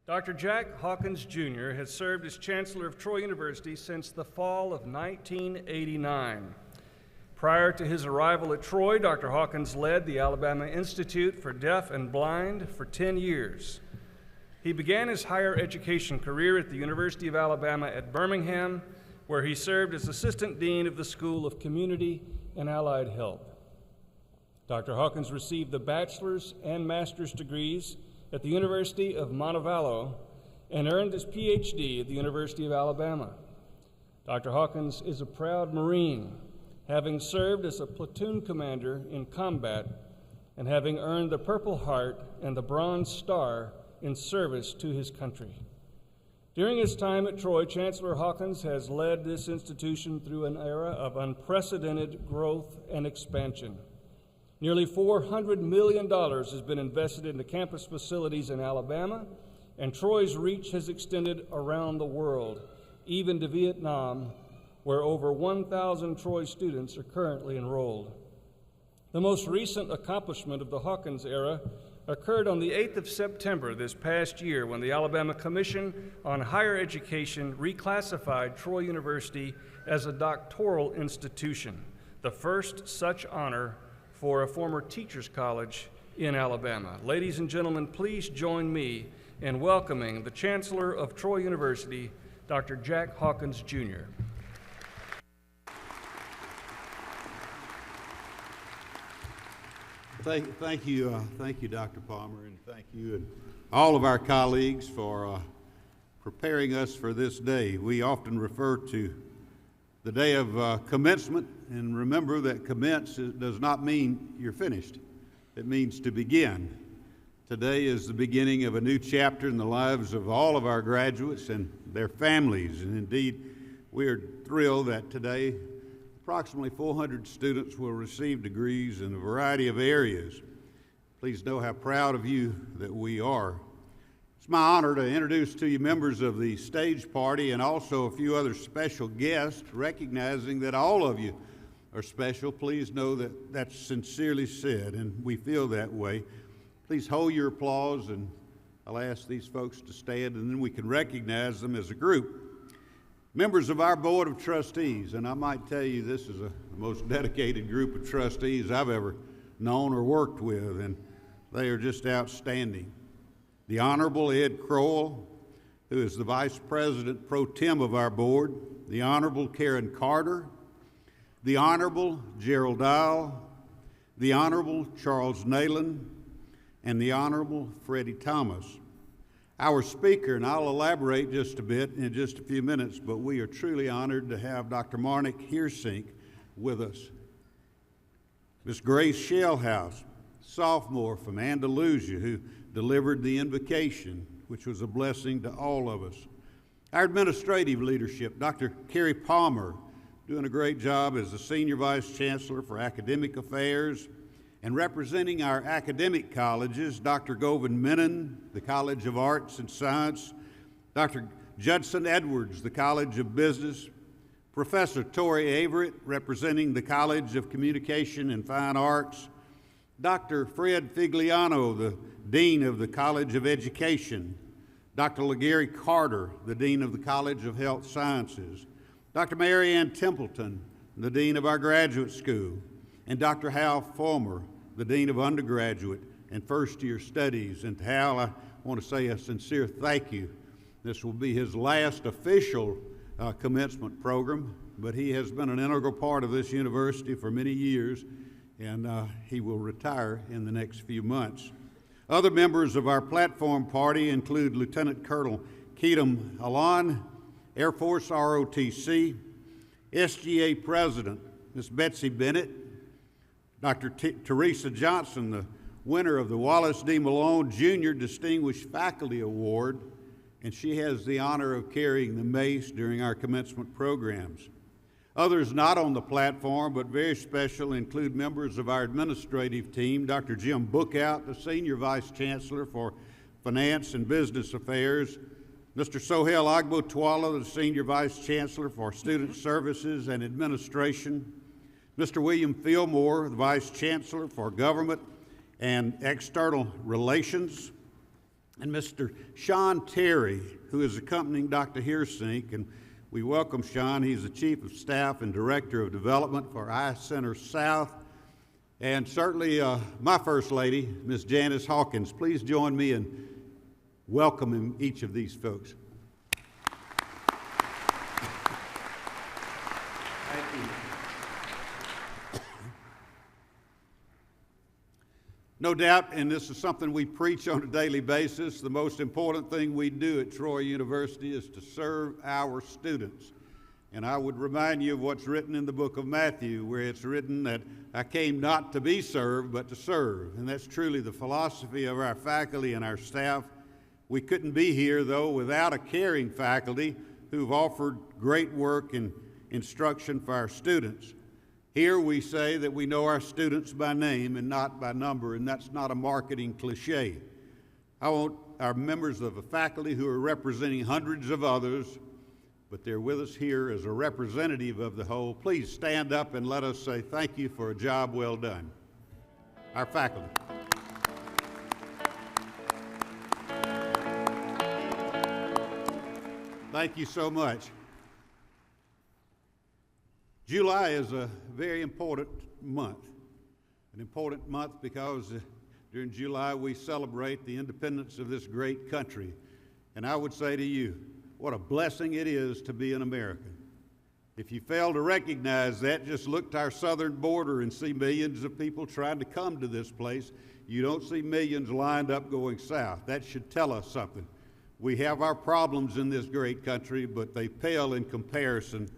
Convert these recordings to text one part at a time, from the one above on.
Dr. Jack Hawkins, Jr. has served as Chancellor of Troy University since the fall of 1989. Prior to his arrival at Troy, Dr. Hawkins led the Alabama Institute for Deaf and Blind for 10 years. He began his higher education career at the University of Alabama at Birmingham, where he served as Assistant Dean of the School of Community and Allied Health. Dr. Hawkins received the bachelor's and master's degrees at the University of Montevallo and earned his PhD at the University of Alabama. Dr. Hawkins is a proud Marine, having served as a platoon commander in combat and having earned the Purple Heart and the Bronze Star in service to his country. During his time at Troy, Chancellor Hawkins has led this institution through an era of unprecedented growth and expansion. Nearly $400 million has been invested in the campus facilities in Alabama, and Troy's reach has extended around the world, even to Vietnam, where over 1,000 Troy students are currently enrolled. The most recent accomplishment of the Hawkins era occurred on the 8th of September this past year when the Alabama Commission on Higher Education reclassified Troy University as a doctoral institution, the first such honor for a former teacher's college in Alabama. Ladies and gentlemen, please join me in welcoming the Chancellor of Troy University, Dr. Jack Hawkins, Jr. Thank you, Dr. Palmer, and thank you and all of our colleagues for preparing us for this day. We often refer to the day of commencement, and remember that commence does not mean you're finished. It means to begin. Today is the beginning of a new chapter in the lives of all of our graduates and their families, and indeed we are thrilled that today approximately 400 students will receive degrees in a variety of areas. Please know how proud of you that we are. It's my honor to introduce to you members of the stage party and also a few other special guests, recognizing that all of you are special. Please know that that's sincerely said, and we feel that way. Please hold your applause, and I'll ask these folks to stand, and then we can recognize them as a group. Members of our Board of Trustees, and I might tell you this is the most dedicated group of trustees I've ever known or worked with, and they are just outstanding. The Honorable Ed Crowell, who is the Vice President Pro Tem of our board, the Honorable Karen Carter, the Honorable Gerald Dial, the Honorable Charles Nayland, and the Honorable Freddie Thomas. Our speaker, and I'll elaborate just a bit in just a few minutes, but we are truly honored to have Dr. Marnix Heersink with us. Ms. Grace Shellhouse, sophomore from Andalusia, who delivered the invocation, which was a blessing to all of us. Our administrative leadership, Dr. Carrie Palmer, doing a great job as the Senior Vice Chancellor for Academic Affairs, and representing our academic colleges, Dr. Govind Menon, the College of Arts and Science, Dr. Judson Edwards, the College of Business, Professor Tori Averett, representing the College of Communication and Fine Arts, Dr. Fred Figliano, the Dean of the College of Education, Dr. LaGary Carter, the Dean of the College of Health Sciences, Dr. Mary Ann Templeton, the Dean of our graduate school, and Dr. Hal Fulmer, the Dean of Undergraduate and First Year Studies. And to Hal, I want to say a sincere thank you. This will be his last official commencement program, but he has been an integral part of this university for many years, and he will retire in the next few months. Other members of our platform party include Lieutenant Colonel Keatum Alon, Air Force ROTC, SGA President Ms. Betsy Bennett, Dr. Teresa Johnson, the winner of the Wallace D. Malone Jr. Distinguished Faculty Award, and she has the honor of carrying the mace during our commencement programs. Others not on the platform, but very special, include members of our administrative team, Dr. Jim Bookout, the Senior Vice Chancellor for Finance and Business Affairs, Mr. Sohail Agbotwala, the Senior Vice Chancellor for Student Services and Administration, Mr. William Fillmore, the Vice Chancellor for Government and External Relations, and Mr. Sean Terry, who is accompanying Dr. Heersink, and we welcome Sean. He's the Chief of Staff and Director of Development for I-Center South, and certainly my First Lady, Ms. Janice Hawkins. Please join me in welcoming each of these folks. Thank you. No doubt, and this is something we preach on a daily basis, the most important thing we do at Troy University is to serve our students. And I would remind you of what's written in the book of Matthew, where it's written that I came not to be served, but to serve. And that's truly the philosophy of our faculty and our staff. We couldn't be here, though, without a caring faculty who've offered great work and instruction for our students. Here we say that we know our students by name and not by number, and that's not a marketing cliche. I want our members of the faculty who are representing hundreds of others, but they're with us here as a representative of the whole. Please stand up and let us say thank you for a job well done. Our faculty. Thank you so much. July is a very important month. An important month because during July we celebrate the independence of this great country. And I would say to you, what a blessing it is to be an American. If you fail to recognize that, just look to our southern border and see millions of people trying to come to this place. You don't see millions lined up going south. That should tell us something. We have our problems in this great country, but they pale in comparison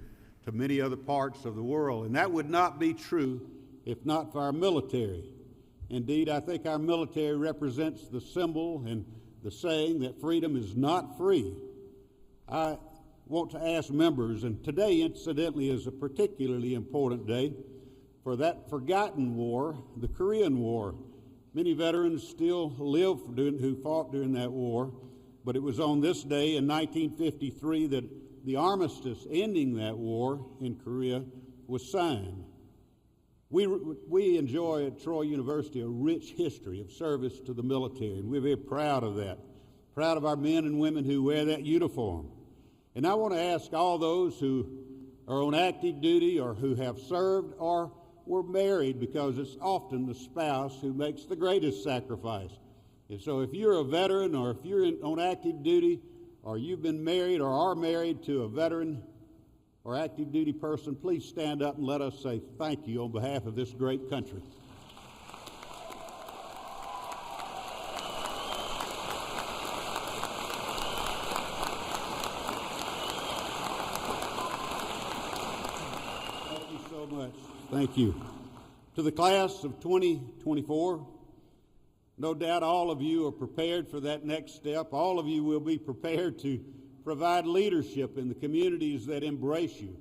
to many other parts of the world. And that would not be true if not for our military. Indeed, I think our military represents the symbol and the saying that freedom is not free. I want to ask members, and today incidentally is a particularly important day, for that forgotten war, the Korean War. Many veterans still live who fought during that war, but it was on this day in 1953 that the armistice ending that war in Korea was signed. We enjoy at Troy University a rich history of service to the military, and we're very proud of that. Proud of our men and women who wear that uniform. And I want to ask all those who are on active duty or who have served or were married, because it's often the spouse who makes the greatest sacrifice. And so if you're a veteran or if you're on active duty, or you've been married or are married to a veteran or active duty person, please stand up and let us say thank you on behalf of this great country. Thank you so much. Thank you. To the class of 2024, no doubt all of you are prepared for that next step. All of you will be prepared to provide leadership in the communities that embrace you.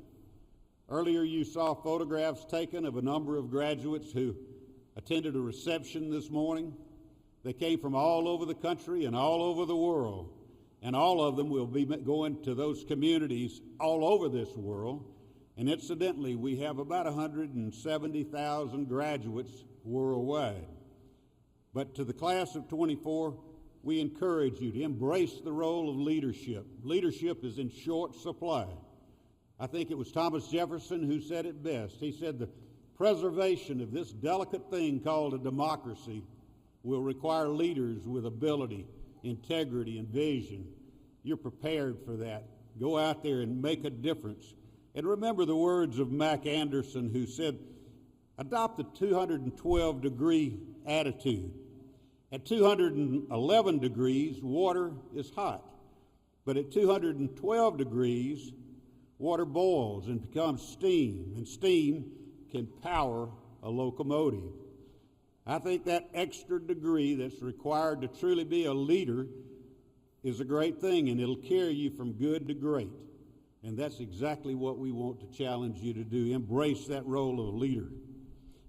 Earlier you saw photographs taken of a number of graduates who attended a reception this morning. They came from all over the country and all over the world, and all of them will be going to those communities all over this world. And incidentally, we have about 170,000 graduates worldwide. But to the class of 24, we encourage you to embrace the role of leadership. Leadership is in short supply. I think it was Thomas Jefferson who said it best. He said the preservation of this delicate thing called a democracy will require leaders with ability, integrity, and vision. You're prepared for that. Go out there and make a difference. And remember the words of Mac Anderson, who said, adopt the 212-degree attitude. At 211 degrees, water is hot. But at 212 degrees, water boils and becomes steam, and steam can power a locomotive. I think that extra degree that's required to truly be a leader is a great thing, and it'll carry you from good to great. And that's exactly what we want to challenge you to do. Embrace that role of leader.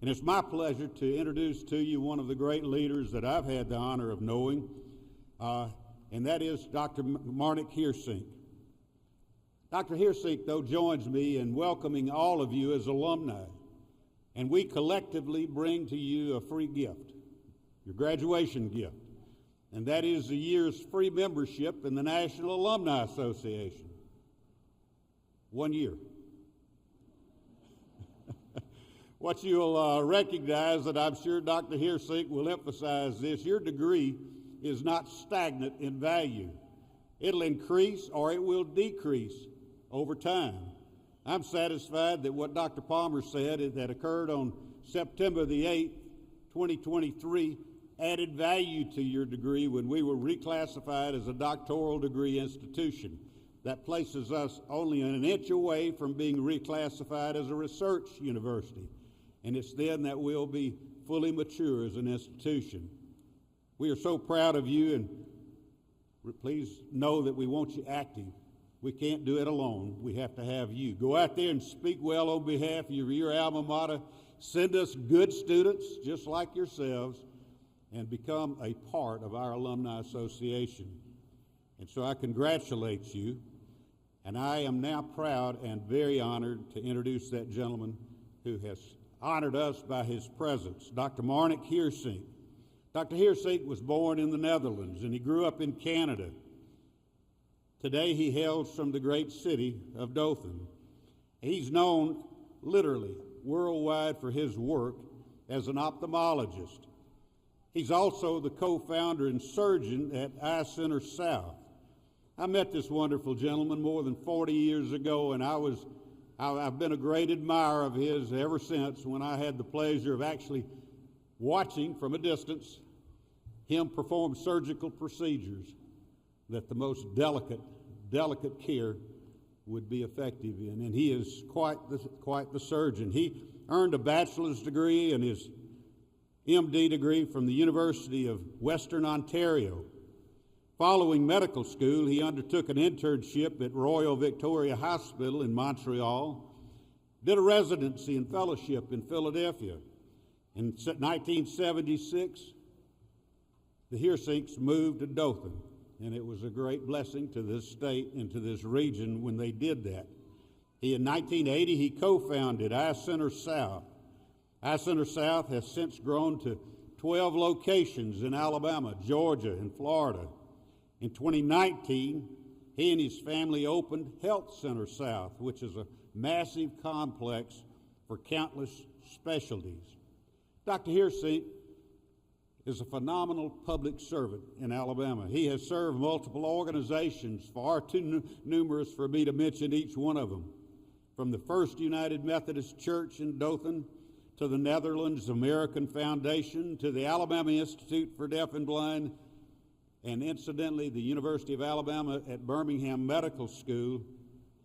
And it's my pleasure to introduce to you one of the great leaders that I've had the honor of knowing, and that is Dr. Marnix Heersink. Dr. Heersink, though, joins me in welcoming all of you as alumni, and we collectively bring to you a free gift, your graduation gift. and that is the year's free membership in the National Alumni Association. 1 year. What you'll recognize, that I'm sure Dr. Heersink will emphasize this, your degree is not stagnant in value. It'll increase or it will decrease over time. I'm satisfied that what Dr. Palmer said that occurred on September the 8th, 2023, added value to your degree when we were reclassified as a doctoral degree institution. That places us only an inch away from being reclassified as a research university. And it's then that we'll be fully mature as an institution. We are so proud of you, and please know that we want you active. We can't do it alone. We have to have you. Go out there and speak well on behalf of your alma mater. Send us good students just like yourselves and become a part of our Alumni Association. And so I congratulate you, and I am now proud and very honored to introduce that gentleman who has honored us by his presence, Dr. Marnix E. Dr. Heersink was born in the Netherlands, and he grew up in Canada. Today he hails from the great city of Dothan. He's known literally worldwide for his work as an ophthalmologist. He's also the co-founder and surgeon at Eye Center South. I met this wonderful gentleman more than 40 years ago, and I've been a great admirer of his ever since, when I had the pleasure of actually watching from a distance him perform surgical procedures that the most delicate care would be effective in. And he is quite the surgeon. He earned a bachelor's degree and his MD degree from the University of Western Ontario. Following medical school, he undertook an internship at Royal Victoria Hospital in Montreal, did a residency and fellowship in Philadelphia. In 1976, the Heersinks moved to Dothan, and it was a great blessing to this state and to this region when they did that. In 1980, he co-founded Eye Center South. Eye Center South has since grown to 12 locations in Alabama, Georgia, and Florida. In 2019, he and his family opened Health Center South, which is a massive complex for countless specialties. Dr. Heersink is a phenomenal public servant in Alabama. He has served multiple organizations, far too numerous for me to mention each one of them, from the First United Methodist Church in Dothan to the Netherlands American Foundation to the Alabama Institute for Deaf and Blind, and incidentally, the University of Alabama at Birmingham Medical School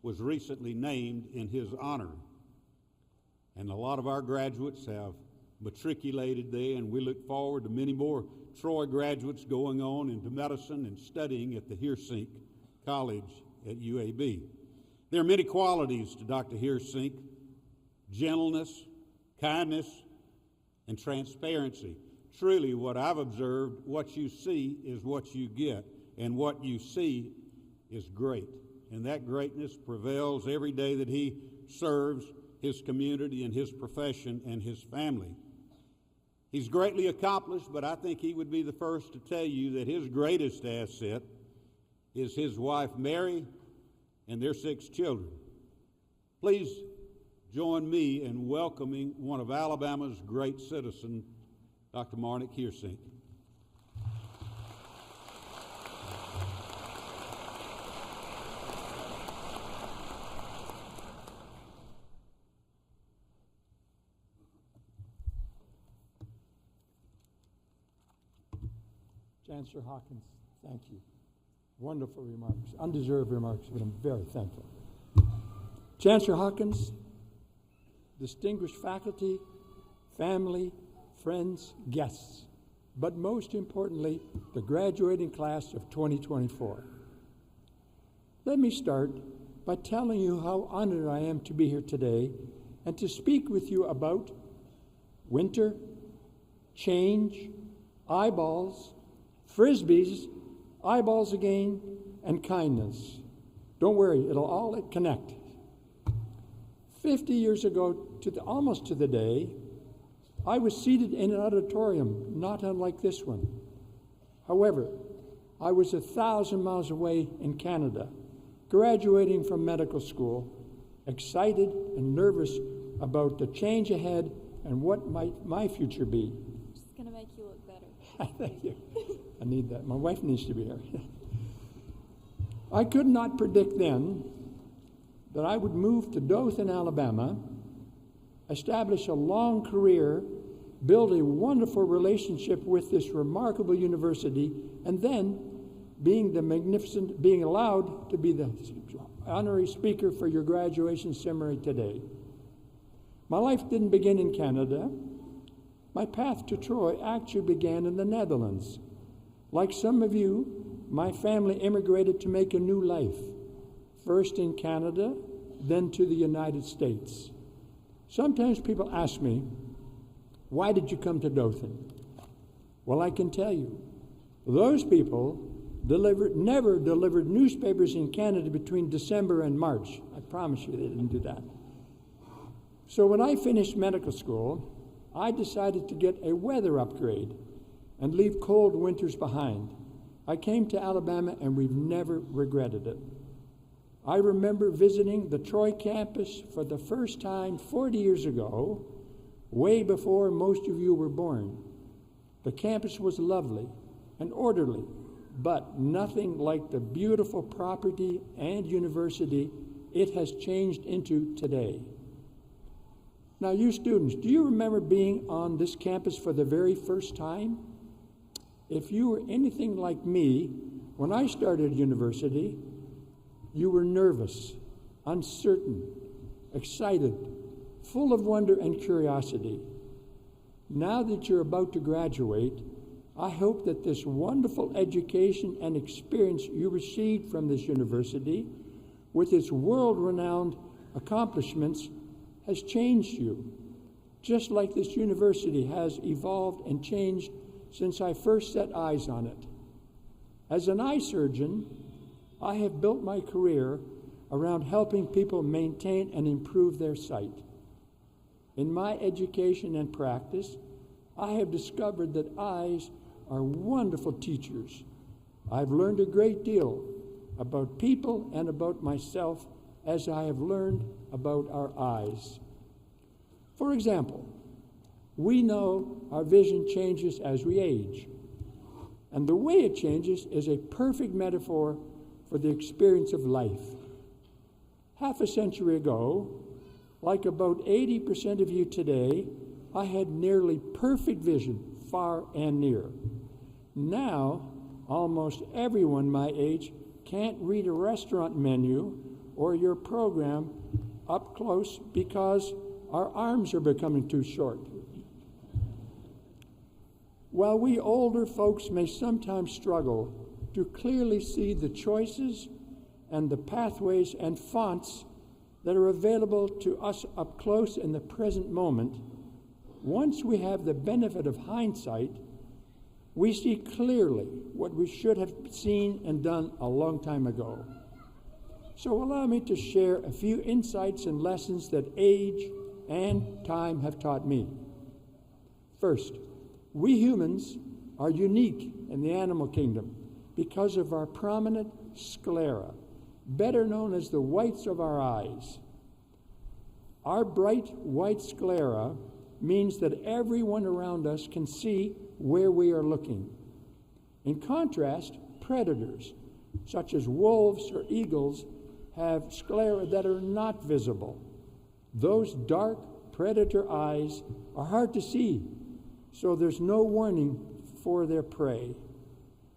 was recently named in his honor. And a lot of our graduates have matriculated there, and we look forward to many more Troy graduates going on into medicine and studying at the Heersink College at UAB. There are many qualities to Dr. Heersink: gentleness, kindness, and transparency. Truly, what I've observed, what you see is what you get, and what you see is great. And that greatness prevails every day that he serves his community and his profession and his family. He's greatly accomplished, but I think he would be the first to tell you that his greatest asset is his wife, Mary, and their 6 children. Please join me in welcoming one of Alabama's great citizens, Dr. Marnix Heersink. Chancellor Hawkins, thank you. Wonderful remarks, undeserved remarks, but I'm very thankful. Chancellor Hawkins, distinguished faculty, family, friends, guests, but most importantly, the graduating class of 2024. Let me start by telling you how honored I am to be here today and to speak with you about winter, change, eyeballs, frisbees, eyeballs again, and kindness. Don't worry, it'll all connect. 50 years ago, almost to the day, I was seated in an auditorium not unlike this one. However, I was 1,000 miles away in Canada, graduating from medical school, excited and nervous about the change ahead and what might my future be. It's going to make you look better. Thank you. I need that. My wife needs to be here. I could not predict then that I would move to Dothan, Alabama, establish a long career, build a wonderful relationship with this remarkable university, and then being allowed to be the honorary speaker for your graduation ceremony today. My life didn't begin in Canada. My path to Troy actually began in the Netherlands. Like some of you, my family immigrated to make a new life, first in Canada, then to the United States. Sometimes people ask me, why did you come to Dothan? Well, I can tell you, those people never delivered newspapers in Canada between December and March. I promise you they didn't do that. So when I finished medical school, I decided to get a weather upgrade and leave cold winters behind. I came to Alabama and we've never regretted it. I remember visiting the Troy campus for the first time 40 years ago, way before most of you were born. The campus was lovely and orderly, but nothing like the beautiful property and university it has changed into today. Now, you students, do you remember being on this campus for the very first time? If you were anything like me, when I started university, you were nervous, uncertain, excited, full of wonder and curiosity. Now that you're about to graduate, I hope that this wonderful education and experience you received from this university, with its world-renowned accomplishments, has changed you, just like this university has evolved and changed since I first set eyes on it. As an eye surgeon, I have built my career around helping people maintain and improve their sight. In my education and practice, I have discovered that eyes are wonderful teachers. I've learned a great deal about people and about myself as I have learned about our eyes. For example, we know our vision changes as we age, and the way it changes is a perfect metaphor for the experience of life. Half a century ago, like about 80% of you today, I had nearly perfect vision, far and near. Now, almost everyone my age can't read a restaurant menu or your program up close because our arms are becoming too short. While we older folks may sometimes struggle to clearly see the choices and the pathways and fonts that are available to us up close in the present moment, once we have the benefit of hindsight, we see clearly what we should have seen and done a long time ago. So allow me to share a few insights and lessons that age and time have taught me. First, we humans are unique in the animal kingdom because of our prominent sclera, better known as the whites of our eyes. Our bright white sclera means that everyone around us can see where we are looking. In contrast, predators, such as wolves or eagles, have sclera that are not visible. Those dark predator eyes are hard to see, so there's no warning for their prey.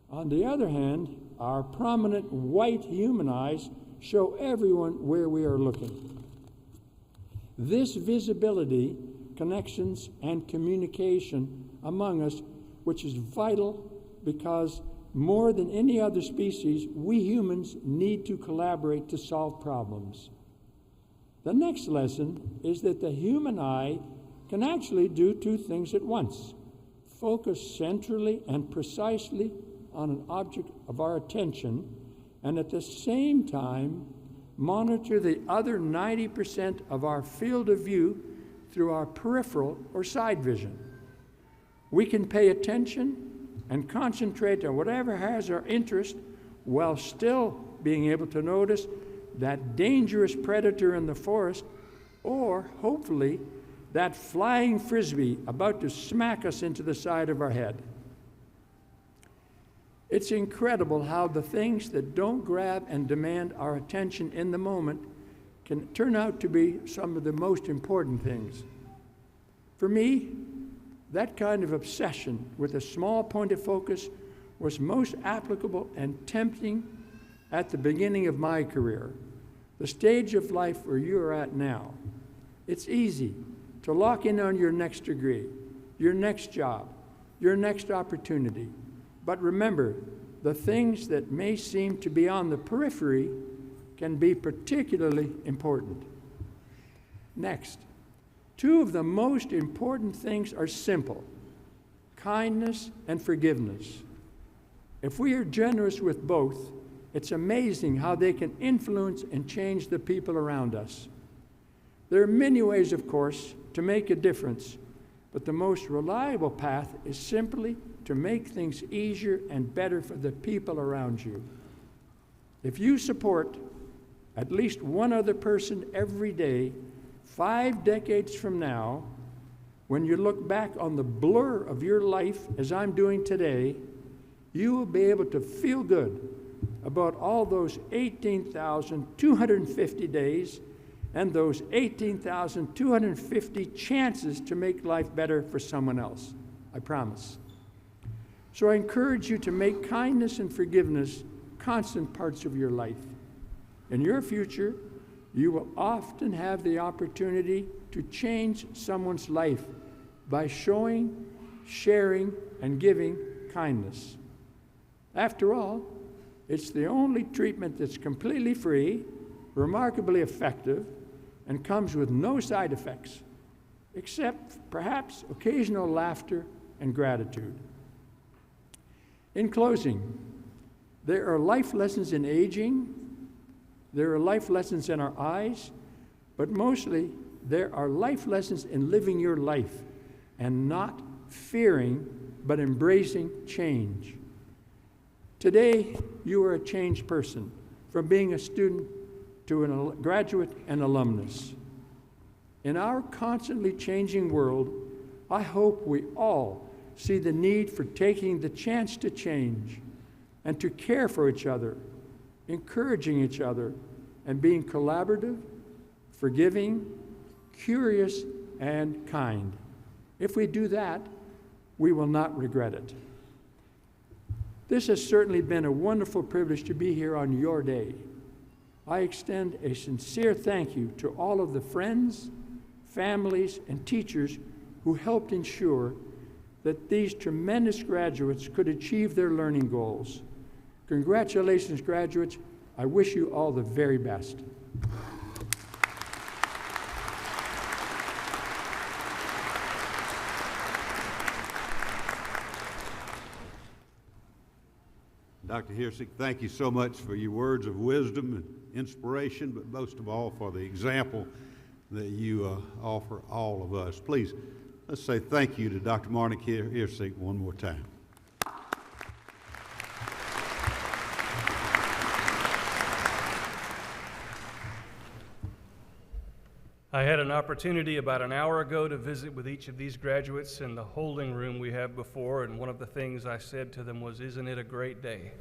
On the other hand, our prominent white human eyes show everyone where we are looking. This visibility, connections, and communication among us, which is vital because more than any other species, we humans need to collaborate to solve problems. The next lesson is that the human eye can actually do two things at once: focus centrally and precisely on an object of our attention, and at the same time monitor the other 90% of our field of view through our peripheral or side vision. We can pay attention and concentrate on whatever has our interest while still being able to notice that dangerous predator in the forest, or hopefully that flying frisbee about to smack us into the side of our head. It's incredible how the things that don't grab and demand our attention in the moment can turn out to be some of the most important things. For me, that kind of obsession with a small point of focus was most applicable and tempting at the beginning of my career, the stage of life where you are at now. It's easy to lock in on your next degree, your next job, your next opportunity. But remember, the things that may seem to be on the periphery can be particularly important. Next, two of the most important things are simple: kindness and forgiveness. If we are generous with both, it's amazing how they can influence and change the people around us. There are many ways, of course, to make a difference, but the most reliable path is simply to make things easier and better for the people around you. If you support at least one other person every day, 5 decades from now, when you look back on the blur of your life as I'm doing today, you will be able to feel good about all those 18,250 days and those 18,250 chances to make life better for someone else. I promise. So I encourage you to make kindness and forgiveness constant parts of your life. In your future, you will often have the opportunity to change someone's life by showing, sharing, and giving kindness. After all, it's the only treatment that's completely free, remarkably effective, and comes with no side effects, except perhaps occasional laughter and gratitude. In closing, there are life lessons in aging, there are life lessons in our eyes, but mostly there are life lessons in living your life and not fearing but embracing change. Today, you are a changed person, from being a student to a graduate and alumnus. In our constantly changing world, I hope we all see the need for taking the chance to change and to care for each other, encouraging each other, and being collaborative, forgiving, curious, and kind. If we do that, we will not regret it. This has certainly been a wonderful privilege to be here on your day. I extend a sincere thank you to all of the friends, families, and teachers who helped ensure that these tremendous graduates could achieve their learning goals. Congratulations, graduates. I wish you all the very best. Dr. Heersink, thank you so much for your words of wisdom and inspiration, but most of all for the example that you offer all of us. Please, let's say thank you to Dr. Marnix Heersink one more time. I had an opportunity about an hour ago to visit with each of these graduates in the holding room we have before, and one of the things I said to them was, "Isn't it a great day?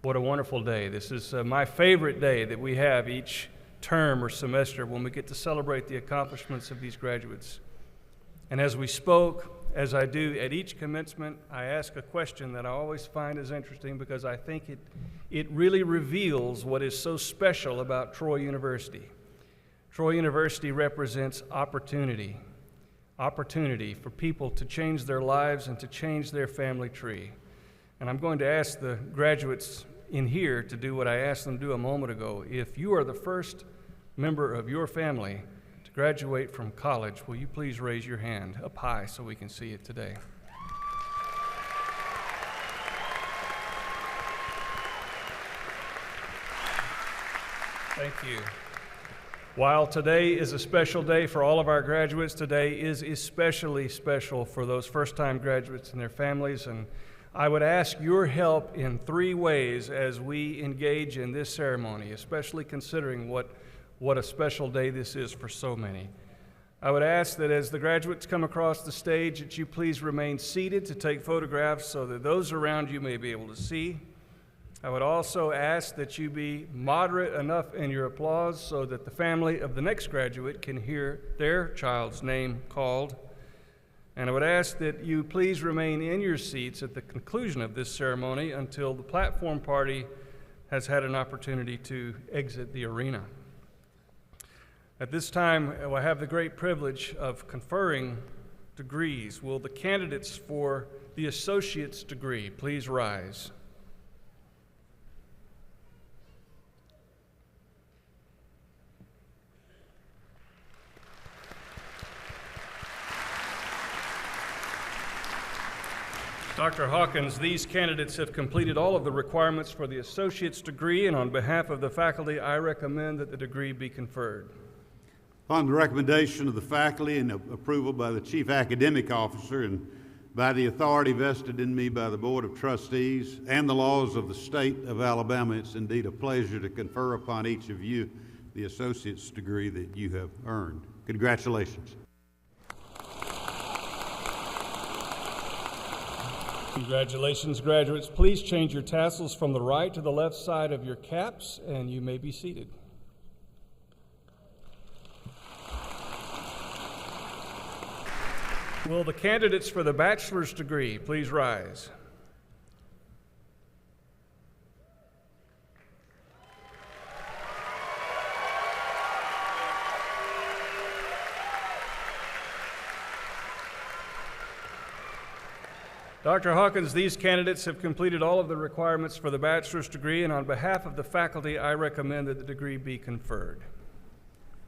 What a wonderful day. This is my favorite day that we have each term or semester when we get to celebrate the accomplishments of these graduates." And as we spoke, as I do at each commencement, I ask a question that I always find is interesting because I think it really reveals what is so special about Troy University. Troy University represents opportunity for people to change their lives and to change their family tree. And I'm going to ask the graduates in here to do what I asked them to do a moment ago. If you are the first member of your family to graduate from college, will you please raise your hand up high so we can see it today? Thank you. While today is a special day for all of our graduates, today is especially special for those first-time graduates and their families, and I would ask your help in 3 ways as we engage in this ceremony, especially considering what a special day this is for so many. I would ask that as the graduates come across the stage, that you please remain seated to take photographs so that those around you may be able to see. I would also ask that you be moderate enough in your applause so that the family of the next graduate can hear their child's name called. And I would ask that you please remain in your seats at the conclusion of this ceremony until the platform party has had an opportunity to exit the arena. At this time, I have the great privilege of conferring degrees. Will the candidates for the associate's degree please rise? Dr. Hawkins, these candidates have completed all of the requirements for the associate's degree, and on behalf of the faculty, I recommend that the degree be conferred. Upon the recommendation of the faculty and approval by the Chief Academic Officer and by the authority vested in me by the Board of Trustees and the laws of the state of Alabama, it's indeed a pleasure to confer upon each of you the associate's degree that you have earned. Congratulations. Congratulations, graduates. Please change your tassels from the right to the left side of your caps, and you may be seated. Will the candidates for the bachelor's degree please rise? Dr. Hawkins, these candidates have completed all of the requirements for the bachelor's degree, and on behalf of the faculty, I recommend that the degree be conferred.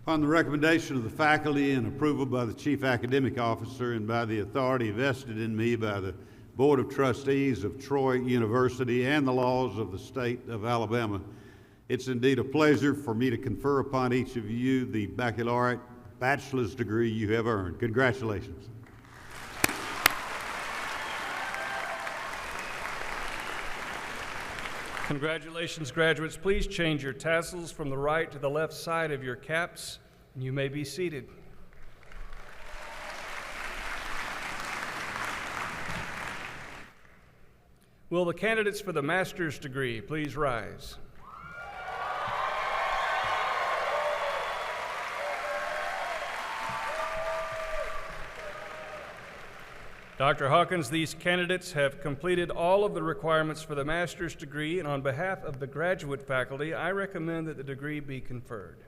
Upon the recommendation of the faculty and approval by the Chief Academic Officer and by the authority vested in me by the Board of Trustees of Troy University and the laws of the state of Alabama, it's indeed a pleasure for me to confer upon each of you the baccalaureate bachelor's degree you have earned. Congratulations. Congratulations, graduates. Please change your tassels from the right to the left side of your caps, and you may be seated. Will the candidates for the master's degree please rise? Dr. Hawkins, these candidates have completed all of the requirements for the master's degree, and on behalf of the graduate faculty, I recommend that the degree be conferred.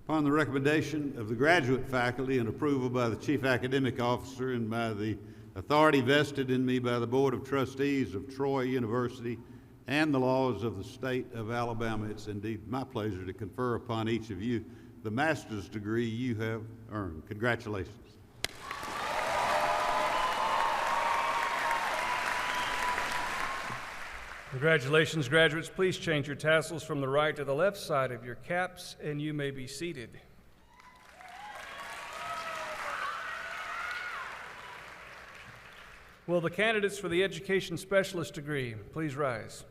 Upon the recommendation of the graduate faculty and approval by the Chief Academic Officer and by the authority vested in me by the Board of Trustees of Troy University and the laws of the state of Alabama, it's indeed my pleasure to confer upon each of you the master's degree you have earned. Congratulations. Congratulations, graduates. Please change your tassels from the right to the left side of your caps, and you may be seated. Will the candidates for the education specialist degree please rise?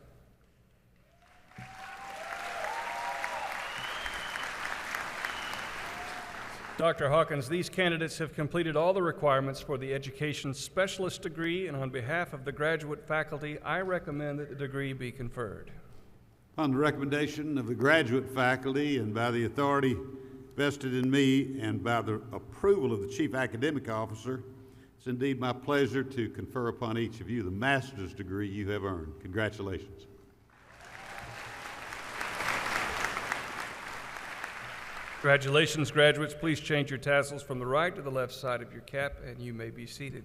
Dr. Hawkins, these candidates have completed all the requirements for the education specialist degree, and on behalf of the graduate faculty, I recommend that the degree be conferred. Upon the recommendation of the graduate faculty and by the authority vested in me and by the approval of the Chief Academic Officer, it's indeed my pleasure to confer upon each of you the master's degree you have earned. Congratulations. Congratulations, graduates. Please change your tassels from the right to the left side of your cap, and you may be seated.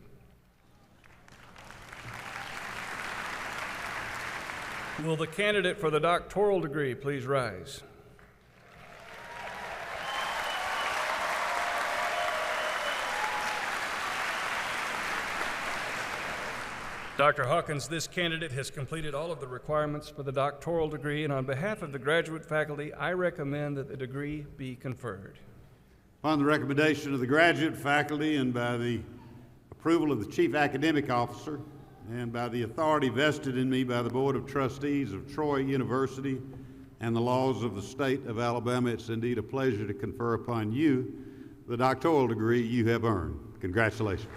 Will the candidate for the doctoral degree please rise? Dr. Hawkins, this candidate has completed all of the requirements for the doctoral degree, and on behalf of the graduate faculty, I recommend that the degree be conferred. Upon the recommendation of the graduate faculty and by the approval of the Chief Academic Officer and by the authority vested in me by the Board of Trustees of Troy University and the laws of the state of Alabama, it's indeed a pleasure to confer upon you the doctoral degree you have earned. Congratulations.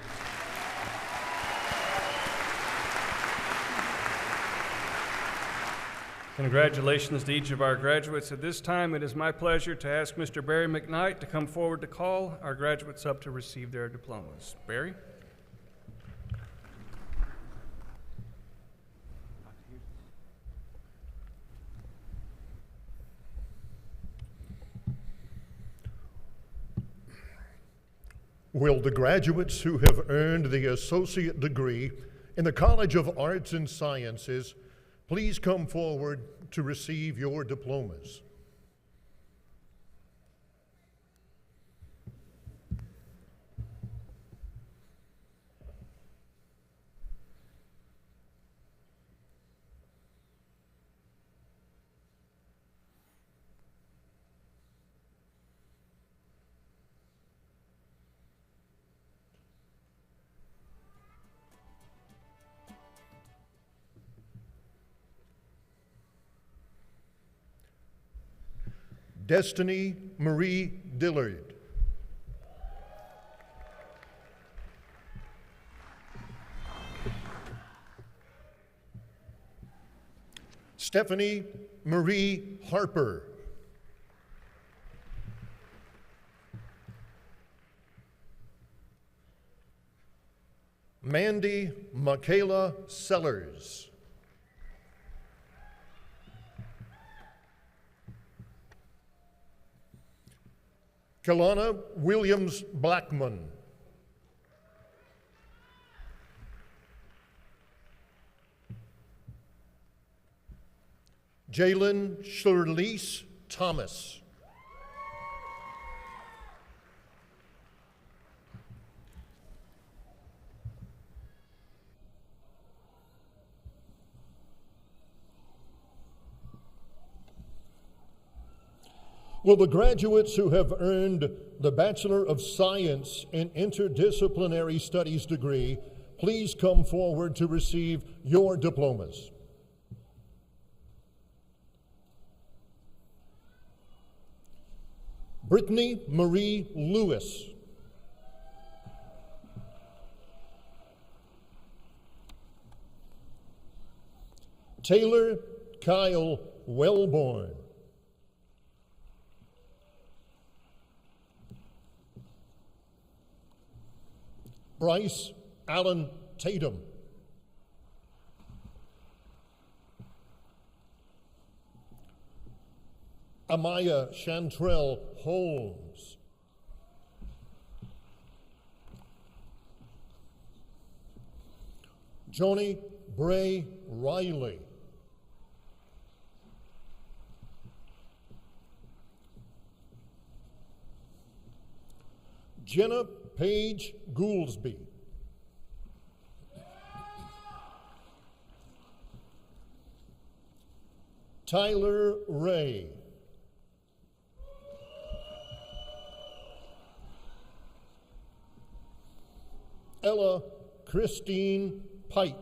Congratulations to each of our graduates. At this time, it is my pleasure to ask Mr. Barry McKnight to come forward to call our graduates up to receive their diplomas. Barry? Will the graduates who have earned the associate degree in the College of Arts and Sciences please come forward to receive your diplomas? Destiny Marie Dillard. Stephanie Marie Harper. Mandy Michaela Sellers. Kelana Williams Blackman. Jalen Shirlise Thomas. Will the graduates who have earned the Bachelor of Science in Interdisciplinary Studies degree please come forward to receive your diplomas? Brittany Marie Lewis. Taylor Kyle Wellborn. Bryce Allen Tatum. Amaya Chantrell Holmes. Joni Bray Riley. Jenna Paige Gouldsby. Tyler Ray. Ella Christine Pike.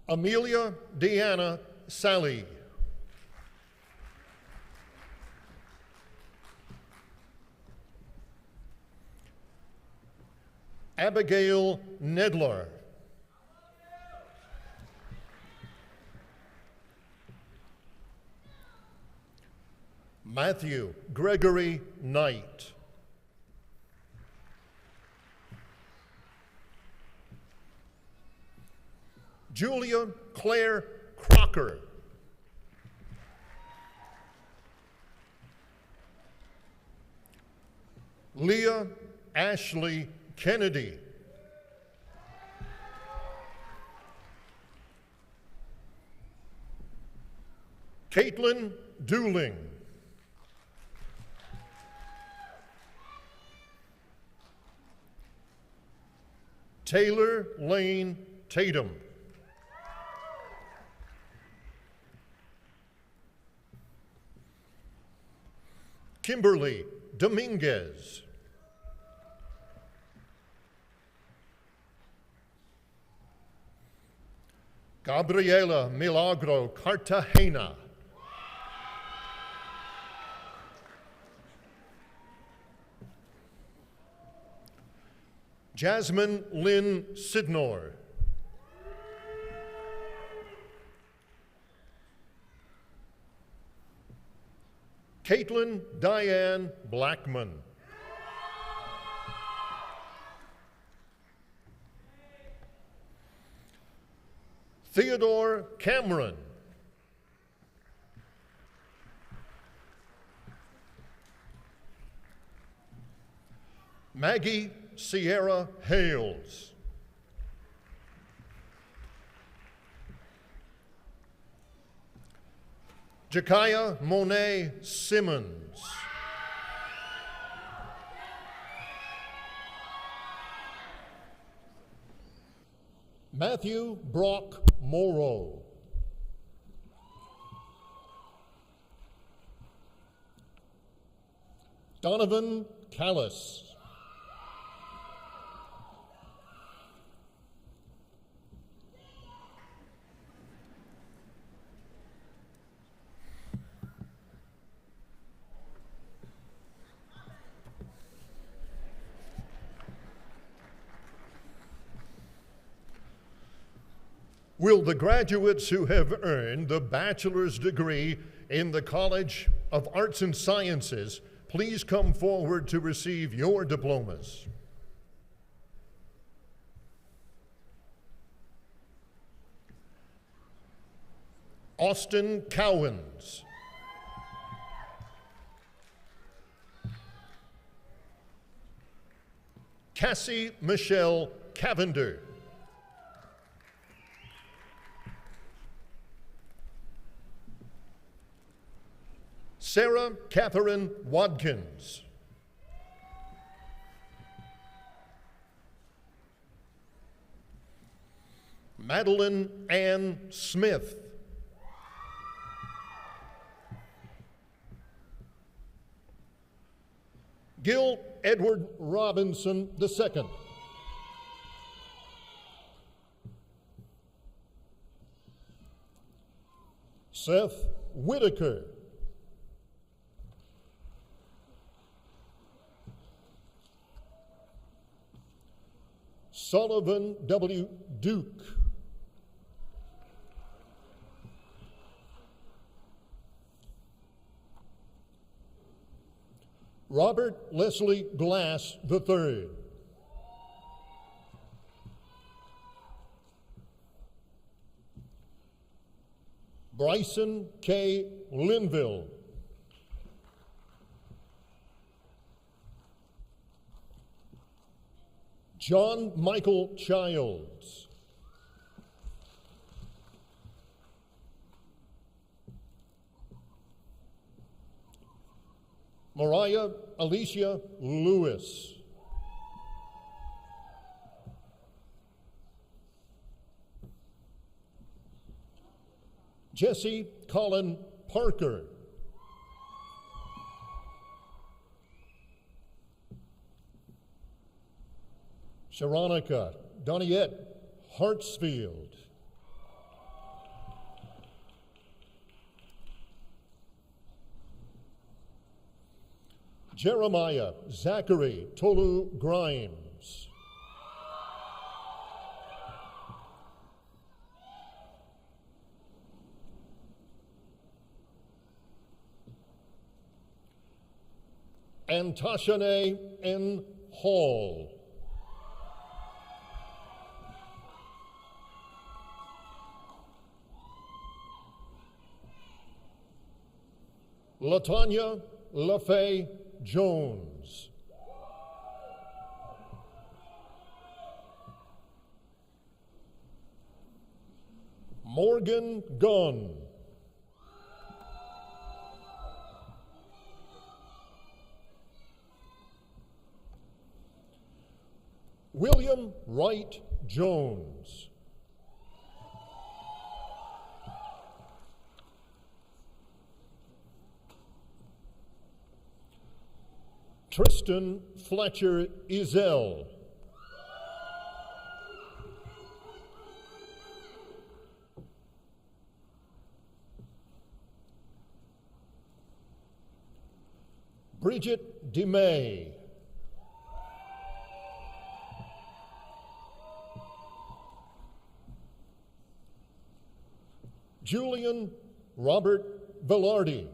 Amelia Deanna Sally. Abigail Nedler. Matthew Gregory Knight. Julia Claire Crocker. Leah Ashley Kennedy. Caitlin Dooling. Taylor Lane Tatum. Kimberly Dominguez. Gabriela Milagro Cartagena. Jasmine Lynn Sidnor. Caitlin Diane Blackman. Theodore Cameron. Maggie Sierra Hales. Jakaya Monet Simmons. Matthew Brock Morrow. Donovan Callis. Will the graduates who have earned the bachelor's degree in the College of Arts and Sciences please come forward to receive your diplomas? Austin Cowens. Cassie Michelle Cavender. Sarah Catherine Watkins. Madeline Ann Smith. Gil Edward Robinson II. Seth Whitaker. Sullivan W. Duke. Robert Leslie Glass III. Bryson K. Linville. John Michael Childs. Mariah Alicia Lewis. Jesse Colin Parker. Sharonica Doniette Hartsfield. Jeremiah Zachary Tolu Grimes. Antashane N. Hall. Latanya LaFay Jones. Morgan Gunn. William Wright Jones. Tristan Fletcher Ezell. Bridget DeMay. Julian Robert Velarde.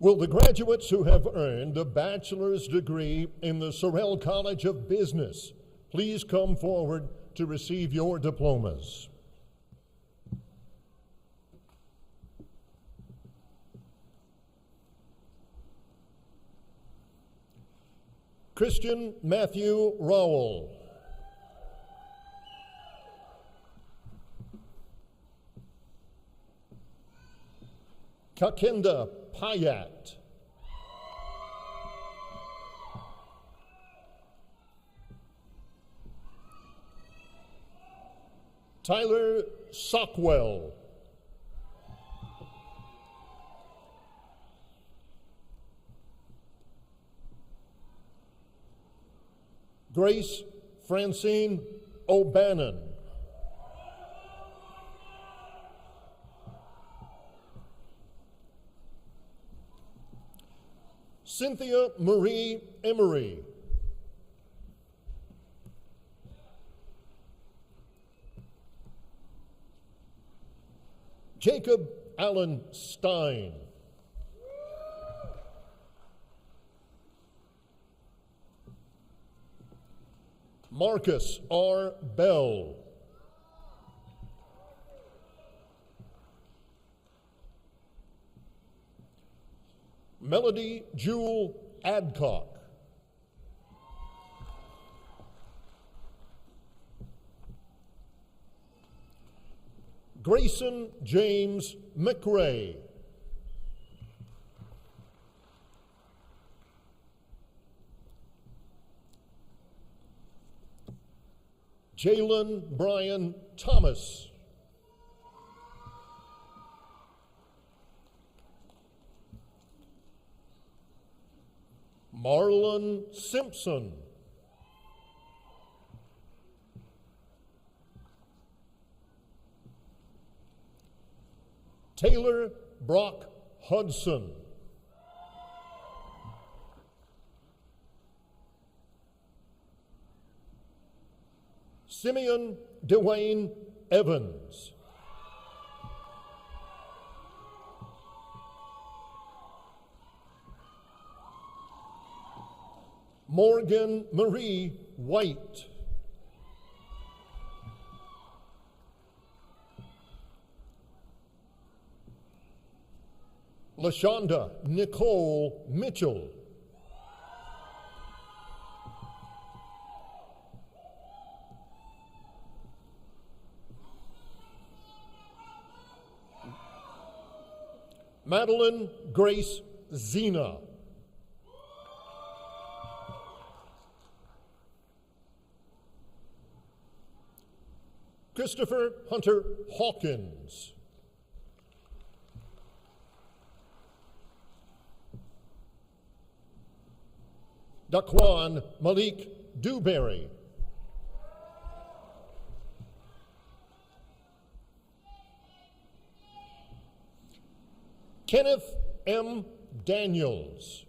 Will the graduates who have earned a bachelor's degree in the Sorrell College of Business please come forward to receive your diplomas? Christian Matthew Rowell. Kakinda Payat. Tyler Sockwell. Grace Francine O'Bannon. Cynthia Marie Emery. Jacob Allen Stein. Marcus R. Bell. Melody Jewel Adcock. Grayson James McRae. Jalen Brian Thomas. Marlon Simpson. Taylor Brock Hudson. Simeon Dwayne Evans. Morgan Marie White. LaShonda Nicole Mitchell. Madeline Grace Zena. Christopher Hunter Hawkins. Daquan Malik Dewberry. Kenneth M. Daniels.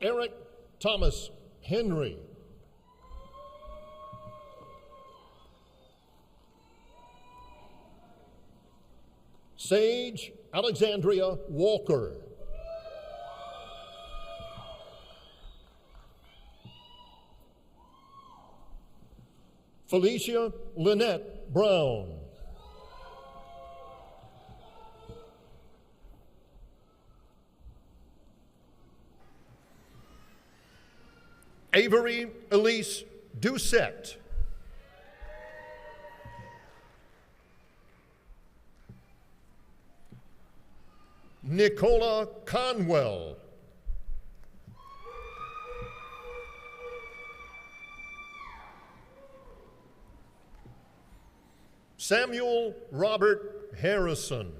Eric Thomas Henry. Sage Alexandria Walker. Felicia Lynette Brown. Avery Elise Doucette. Nicola Conwell. Samuel Robert Harrison.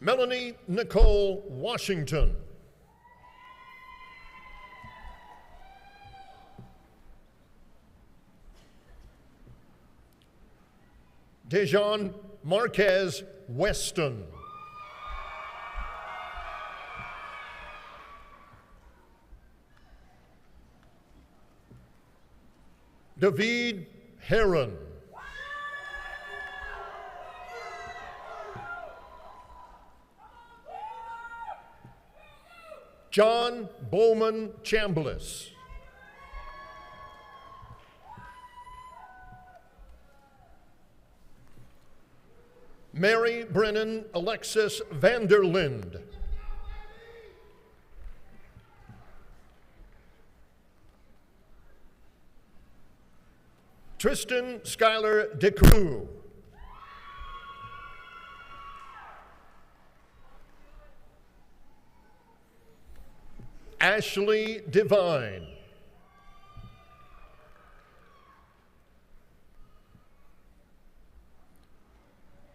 Melanie Nicole Washington. Dejon Marquez Weston. David Heron. John Bowman Chambliss. Mary Brennan Alexis Vanderlind. Tristan Schuyler DeCruz. Ashley Devine.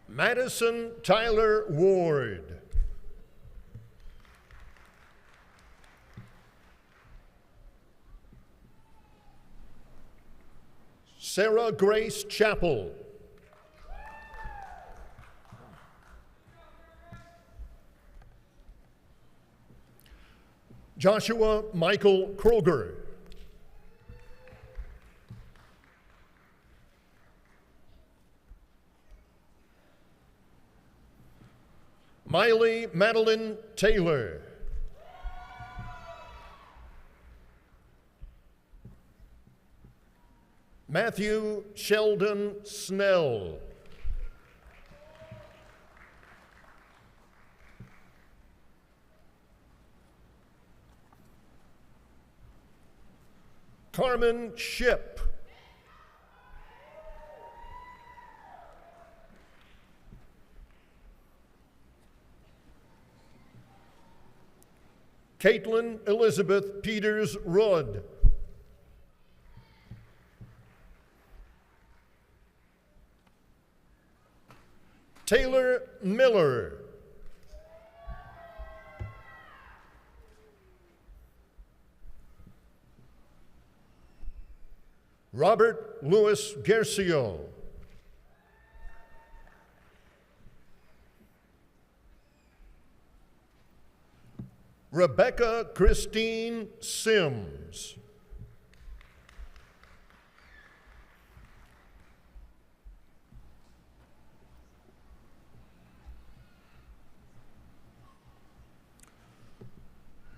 Madison Tyler Ward. Sarah Grace Chappell. Joshua Michael Kroger. Miley Madeline Taylor. Matthew Sheldon Snell. Carmen Ship. Caitlin Elizabeth Peters Rudd. Taylor Miller. Robert Louis Gercio. Rebecca Christine Sims.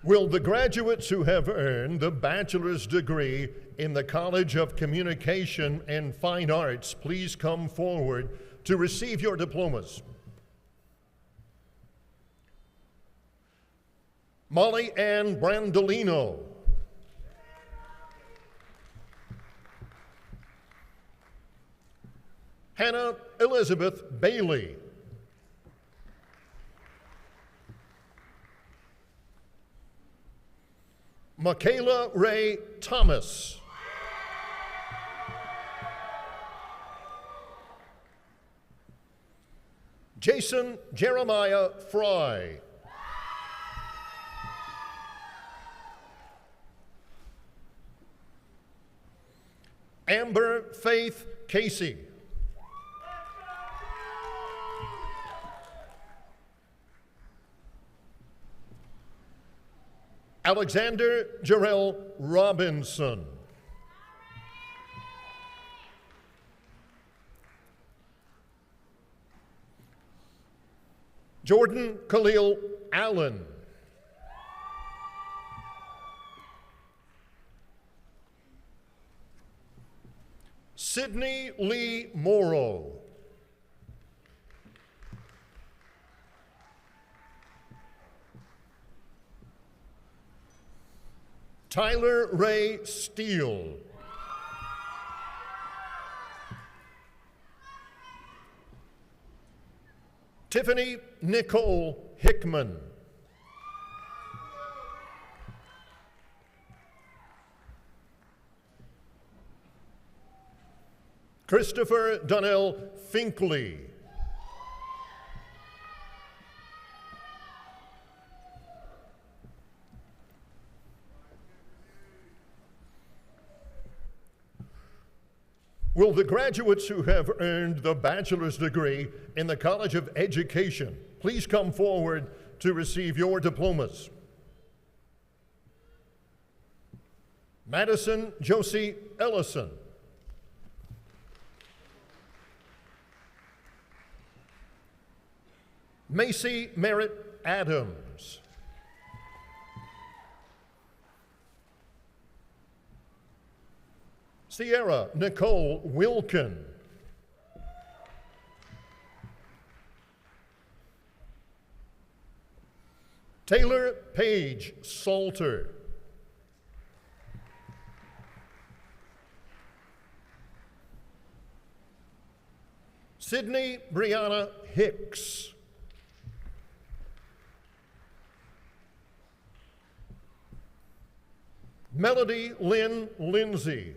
Will the graduates who have earned the bachelor's degree in the College of Communication and Fine Arts please come forward to receive your diplomas? Molly Ann Brandolino. Hannah Elizabeth Bailey. Michaela Ray Thomas. Jason Jeremiah Fry. Amber Faith Casey. Alexander Jarrell Robinson. Jordan Khalil Allen. Sydney Lee Morrow. Tyler Ray Steele. Tiffany Nicole Hickman. Christopher Donnell Finkley. Will the graduates who have earned the bachelor's degree in the College of Education please come forward to receive your diplomas? Madison Josie Ellison. Macy Merritt Adams. Sierra Nicole Wilkin. Taylor Paige Salter. Sydney Brianna Hicks. Melody Lynn Lindsay.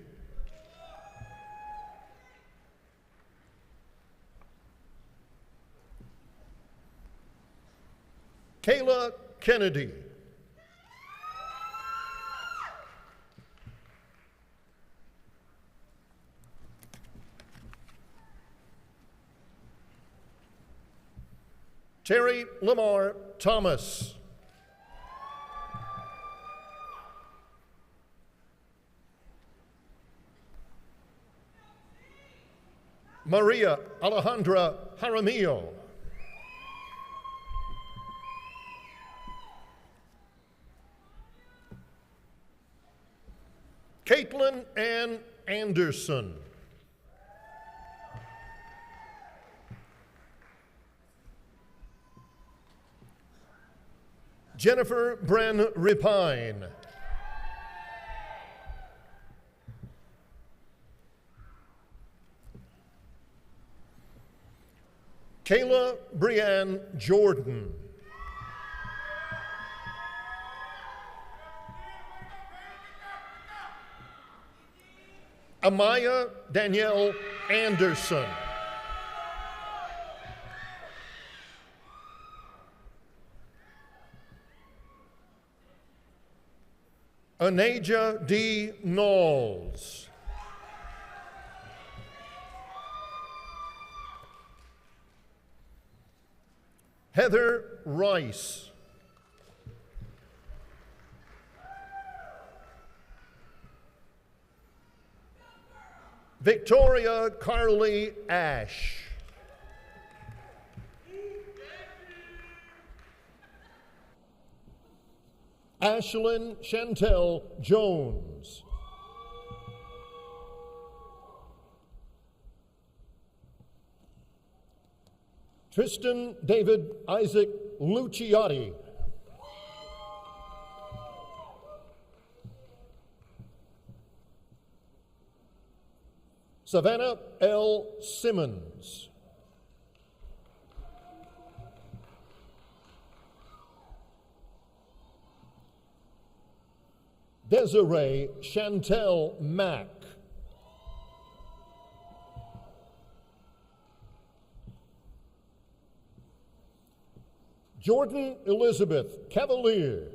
Kayla Kennedy. Terry Lamar Thomas. Maria Alejandra Jaramillo. Caitlin Ann Anderson. Jennifer Bren Ripine. Kayla Brianne Jordan. Amaya Danielle Anderson. Anaja D. Knowles. Heather Rice. Victoria Carly Ash. Ashlyn Chantel Jones. Tristan David Isaac Luciati. Savannah L. Simmons. Desiree Chantel Mack. Jordan Elizabeth Cavalier.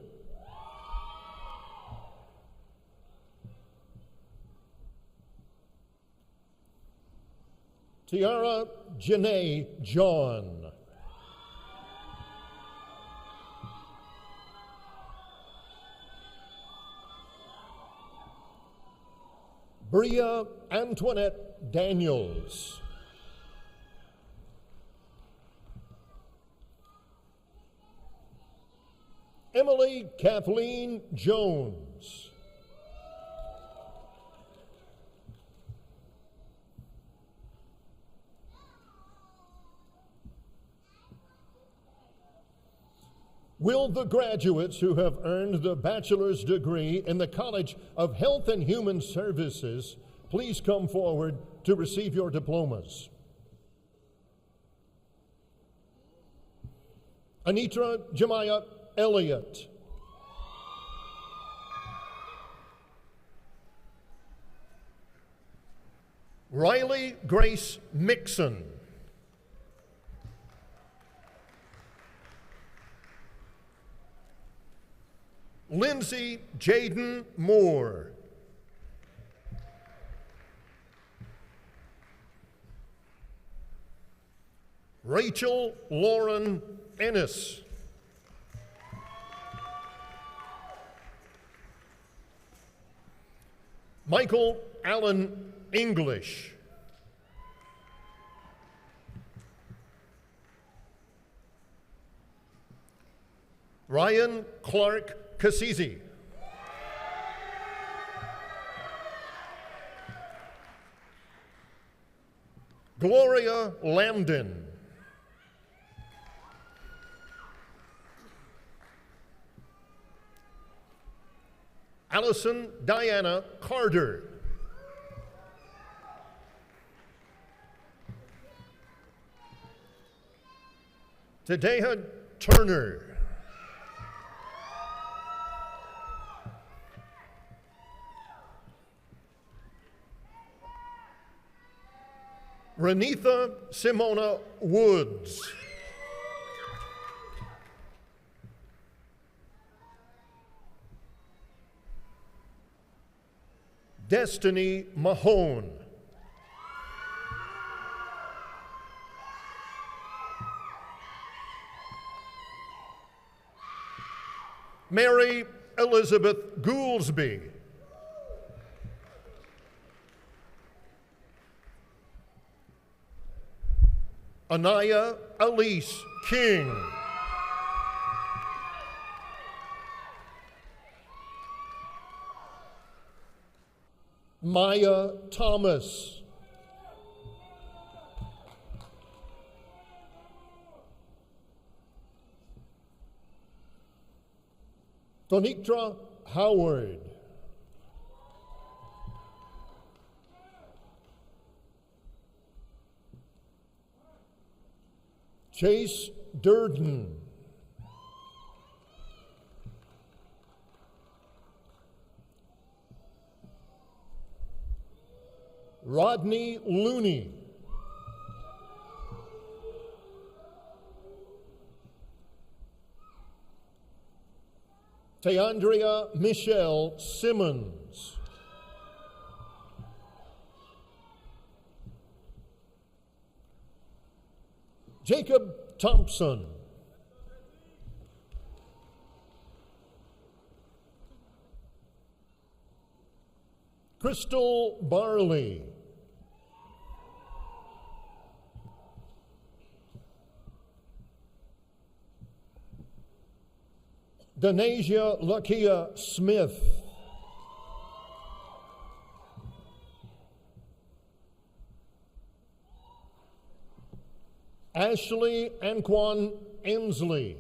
Tiara Janae John. Bria Antoinette Daniels. Emily Kathleen Jones. Will the graduates who have earned the bachelor's degree in the College of Health and Human Services please come forward to receive your diplomas? Anitra Jemiah Elliott. Riley Grace Mixon. Lindsay Jaden Moore. Rachel Lauren Ennis. Michael Allen English. Ryan Clark Cassisi. Gloria Lambden. Allison Diana Carter. Tadeha Turner. Renitha Simona Woods. Destiny Mahone. Mary Elizabeth Goolsby. Anaya Elise King. Maya Thomas. Tonitra Howard. Chase Durden. Rodney Looney. Teandria Michelle Simmons. Jacob Thompson. Crystal Barley. Danasia Lakia Smith. Ashley Anquan Ensley.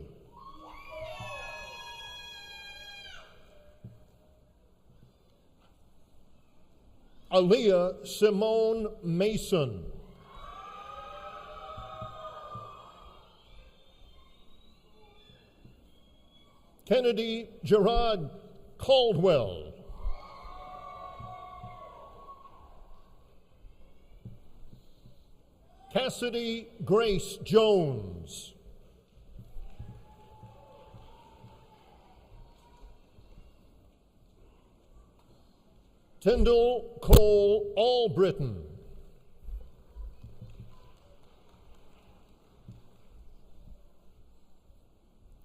Aaliyah Simone Mason. Kennedy Gerard Caldwell. Cassidy Grace Jones. Tyndall Cole Albritton.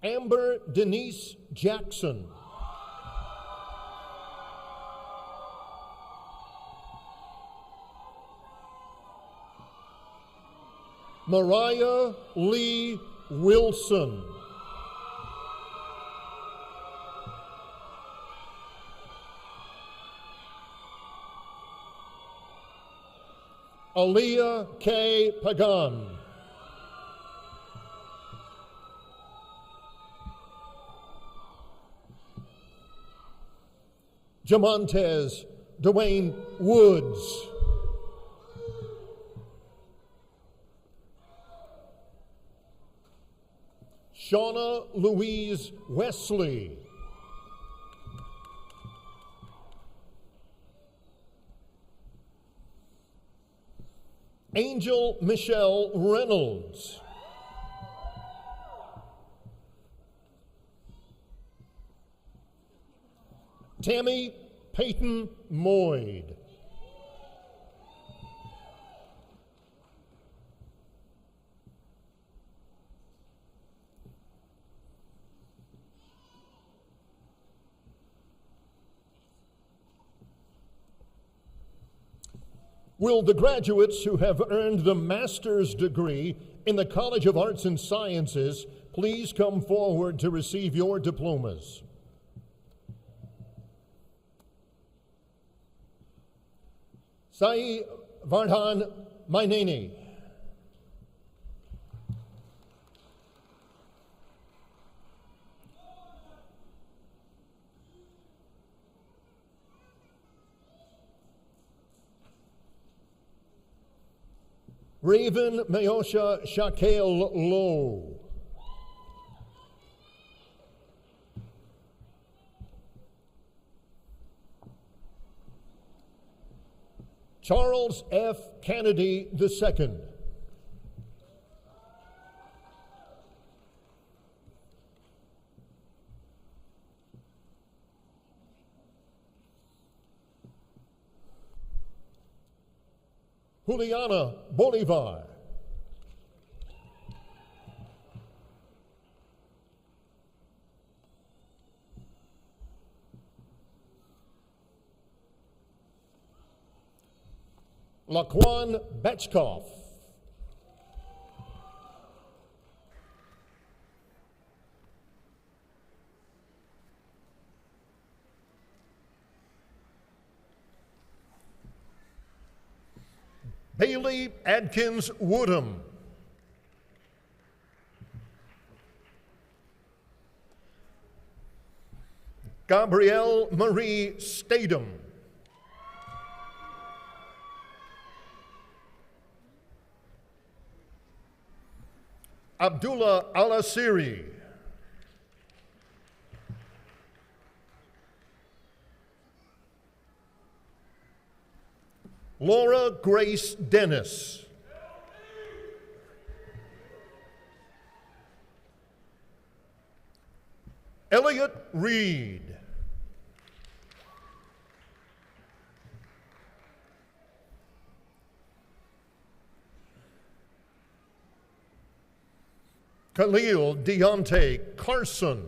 Amber Denise Jackson. Mariah Lee Wilson. Aaliyah K. Pagan. Jamontez Dwayne Woods. Shauna Louise Wesley. Angel Michelle Reynolds. Tammy Peyton Moyd. Will the graduates who have earned the master's degree in the College of Arts and Sciences please come forward to receive your diplomas? Sai Vardhan Maineni. Raven Mayosha Shaquille Lowe. Charles F. Kennedy II. Juliana Bolivar. Laquan Betchkoff. Bailey Adkins Woodham. Gabrielle Marie Stadum. Abdullah Al-Asiri. Laura Grace Dennis. Elliot Reed. Khalil Deontay Carson.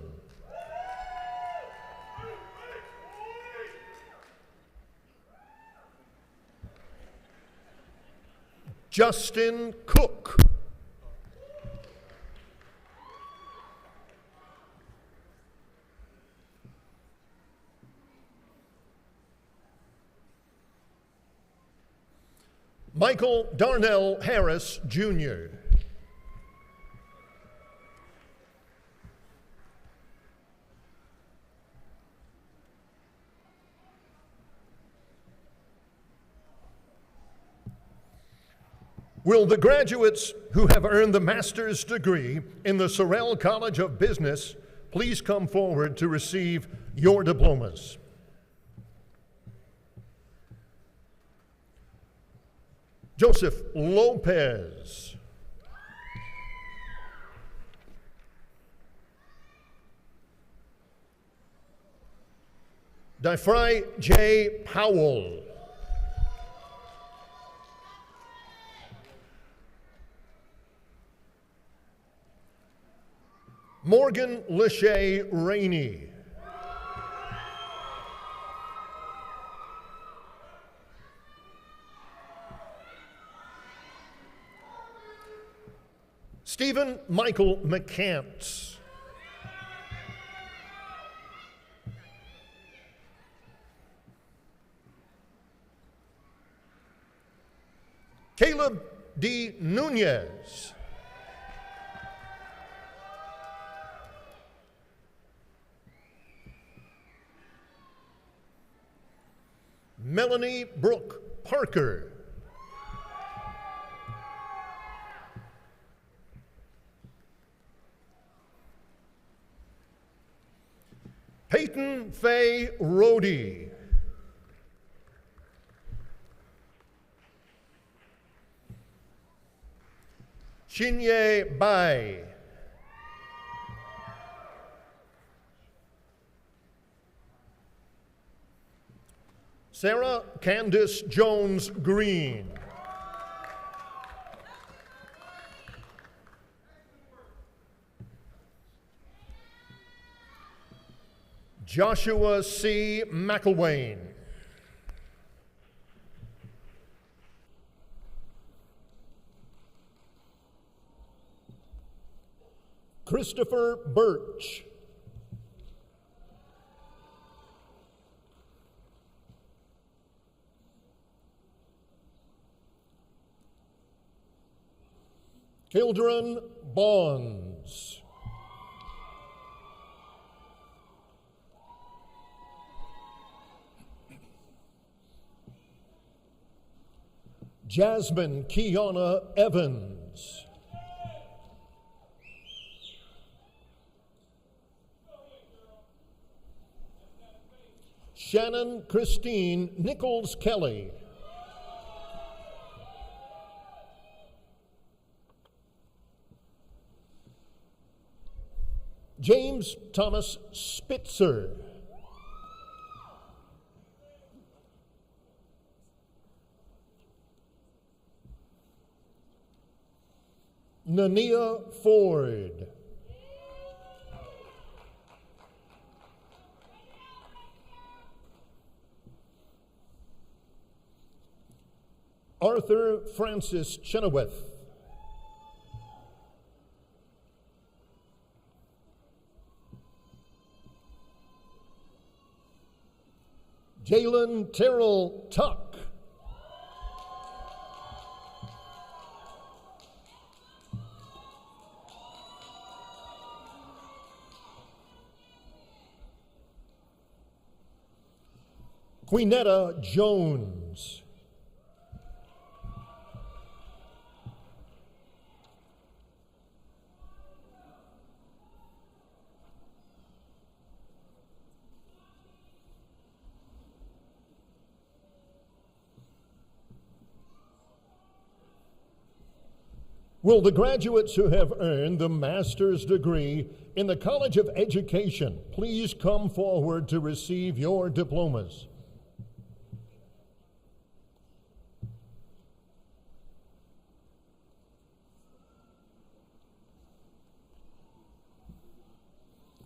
Justin Cook. Michael Darnell Harris, Jr. Will the graduates who have earned the master's degree in the Sorrell College of Business please come forward to receive your diplomas? Joseph Lopez. Difry J. Powell. Morgan Lachey Rainey. Stephen Michael McCants. Caleb D. Nunez. Melanie Brooke Parker. Peyton Faye Rohde. Chinye Bai. Sarah Candace Jones Green. Joshua C. McElwain. Christopher Birch. Kildren Bonds. Jasmine Kiana Evans. Shannon Christine Nichols Kelly. James Thomas Spitzer. Nania Ford. Arthur Francis Chenoweth. Jalen Terrell Tuck. Queenetta Jones. Will the graduates who have earned the master's degree in the College of Education please come forward to receive your diplomas?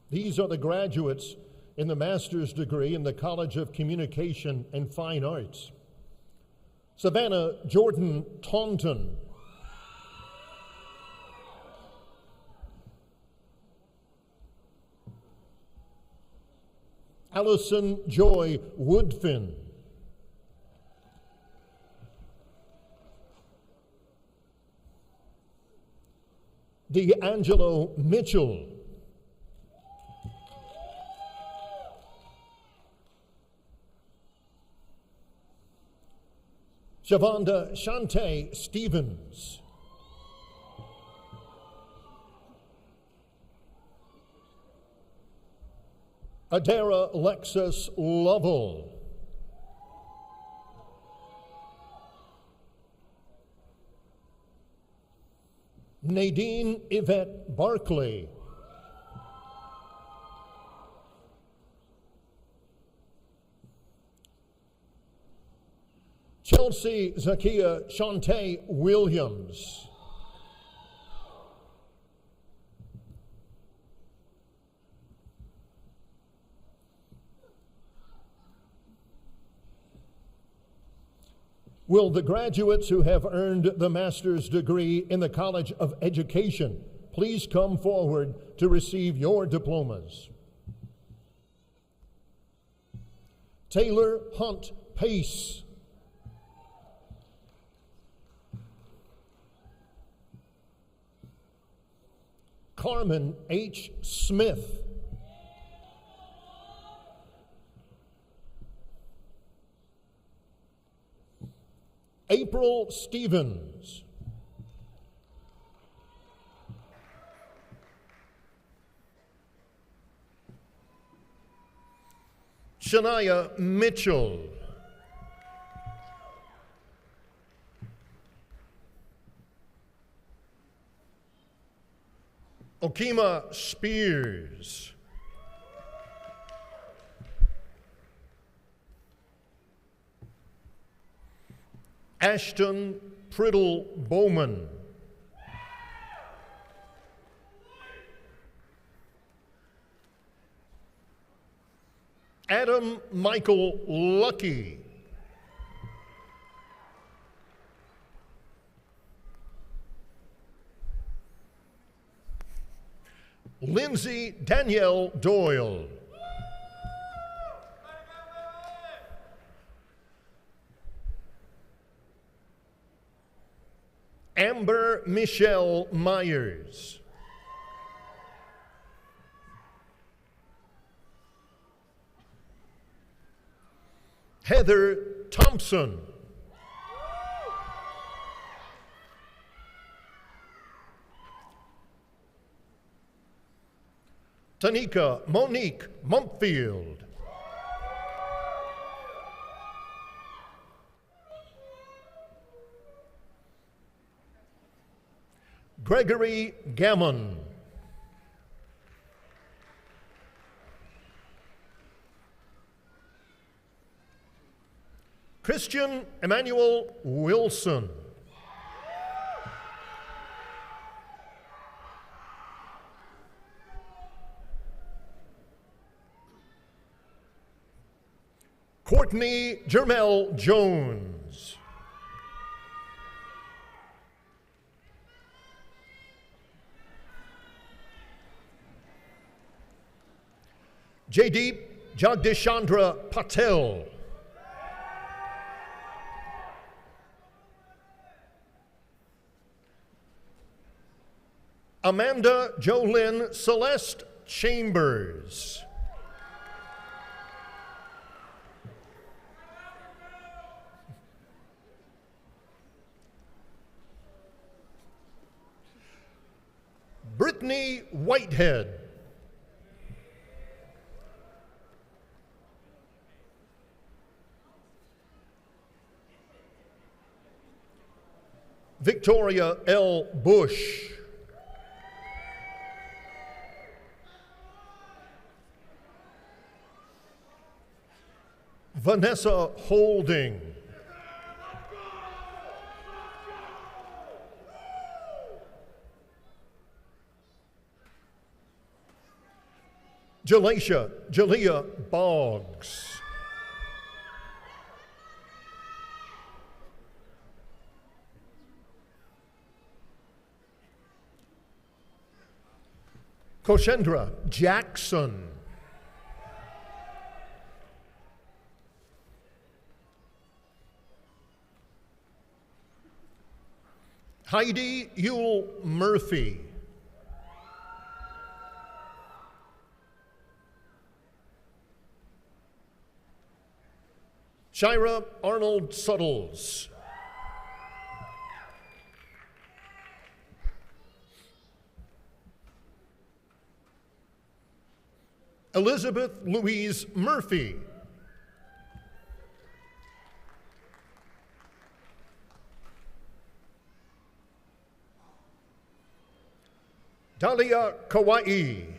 These are the graduates in the master's degree in the College of Communication and Fine Arts. Savannah Jordan Taunton. Allison Joy Woodfin. D'Angelo Mitchell. Shavonda Shante Stevens. Adara Lexus Lovell. Nadine Yvette Barkley. Chelsea Zakia Shantae Williams. Will the graduates who have earned the master's degree in the College of Education please come forward to receive your diplomas? Taylor Hunt Pace. Carmen H. Smith. April Stevens. Shania Mitchell. Okima Spears. Ashton Priddle Bowman. Adam Michael Lucky. Lindsay Danielle Doyle. Amber Michelle Myers. Heather Thompson. Tanika Monique Mumpfield. Gregory Gammon. Christian Emmanuel Wilson. Courtney Jermel Jones. Jaideep Jagdishandra Patel. Amanda Jolynn Celeste Chambers. Brittany Whitehead. Victoria L. Bush. Vanessa Holding. Jalea Boggs. Koshendra Jackson. Heidi Yule Murphy. Shira Arnold Suttles. Elizabeth Louise Murphy. Dahlia Kauai.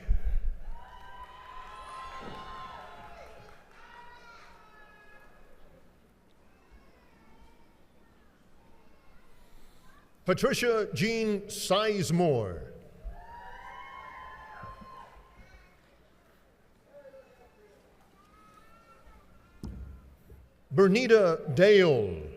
Patricia Jean Sizemore. Bernita Dale.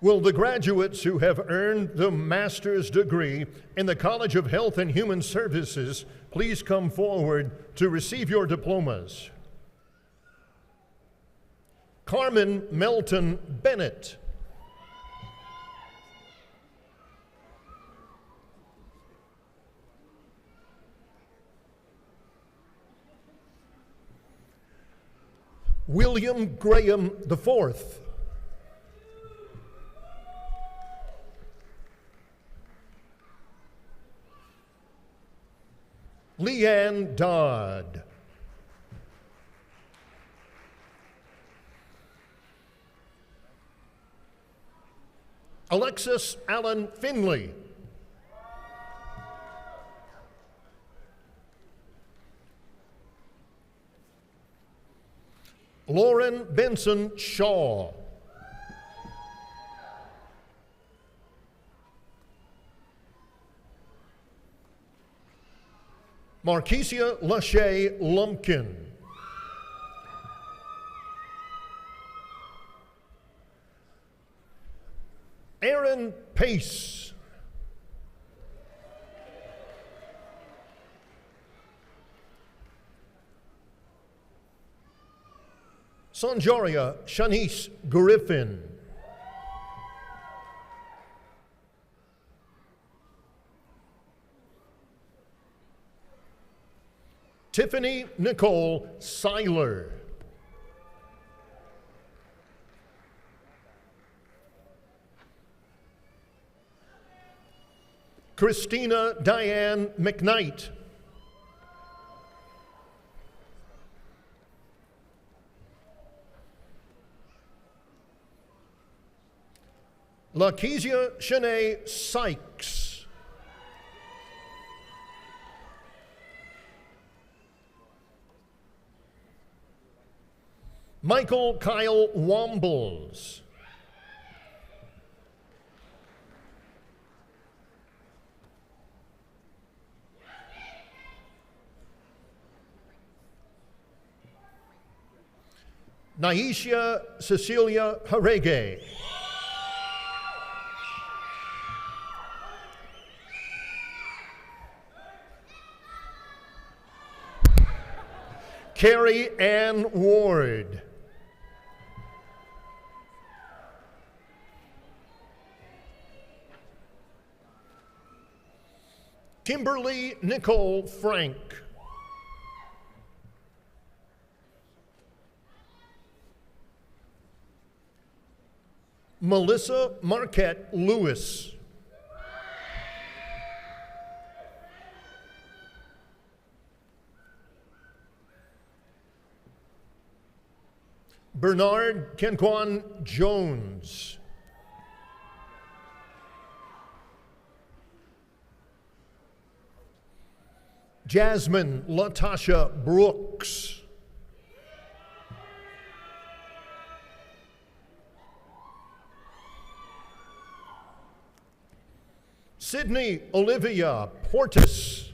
Will the graduates who have earned the master's degree in the College of Health and Human Services please come forward to receive your diplomas? Carmen Melton Bennett. William Graham IV. Leanne Dodd. Alexis Allen Finley. Lauren Benson Shaw. Markesia Lachey Lumpkin. Aaron Pace. Sanjaria Shanice Griffin. Tiffany Nicole Seiler. Christina Diane McKnight. Lakezia Shanae Sykes. Michael Kyle Wombles. Naisha Cecilia Harege. Carrie Ann Ward. Kimberly Nicole Frank. Melissa Marquette Lewis. Bernard Kenquan Jones. Jasmine Latasha Brooks. Sydney Olivia Portis.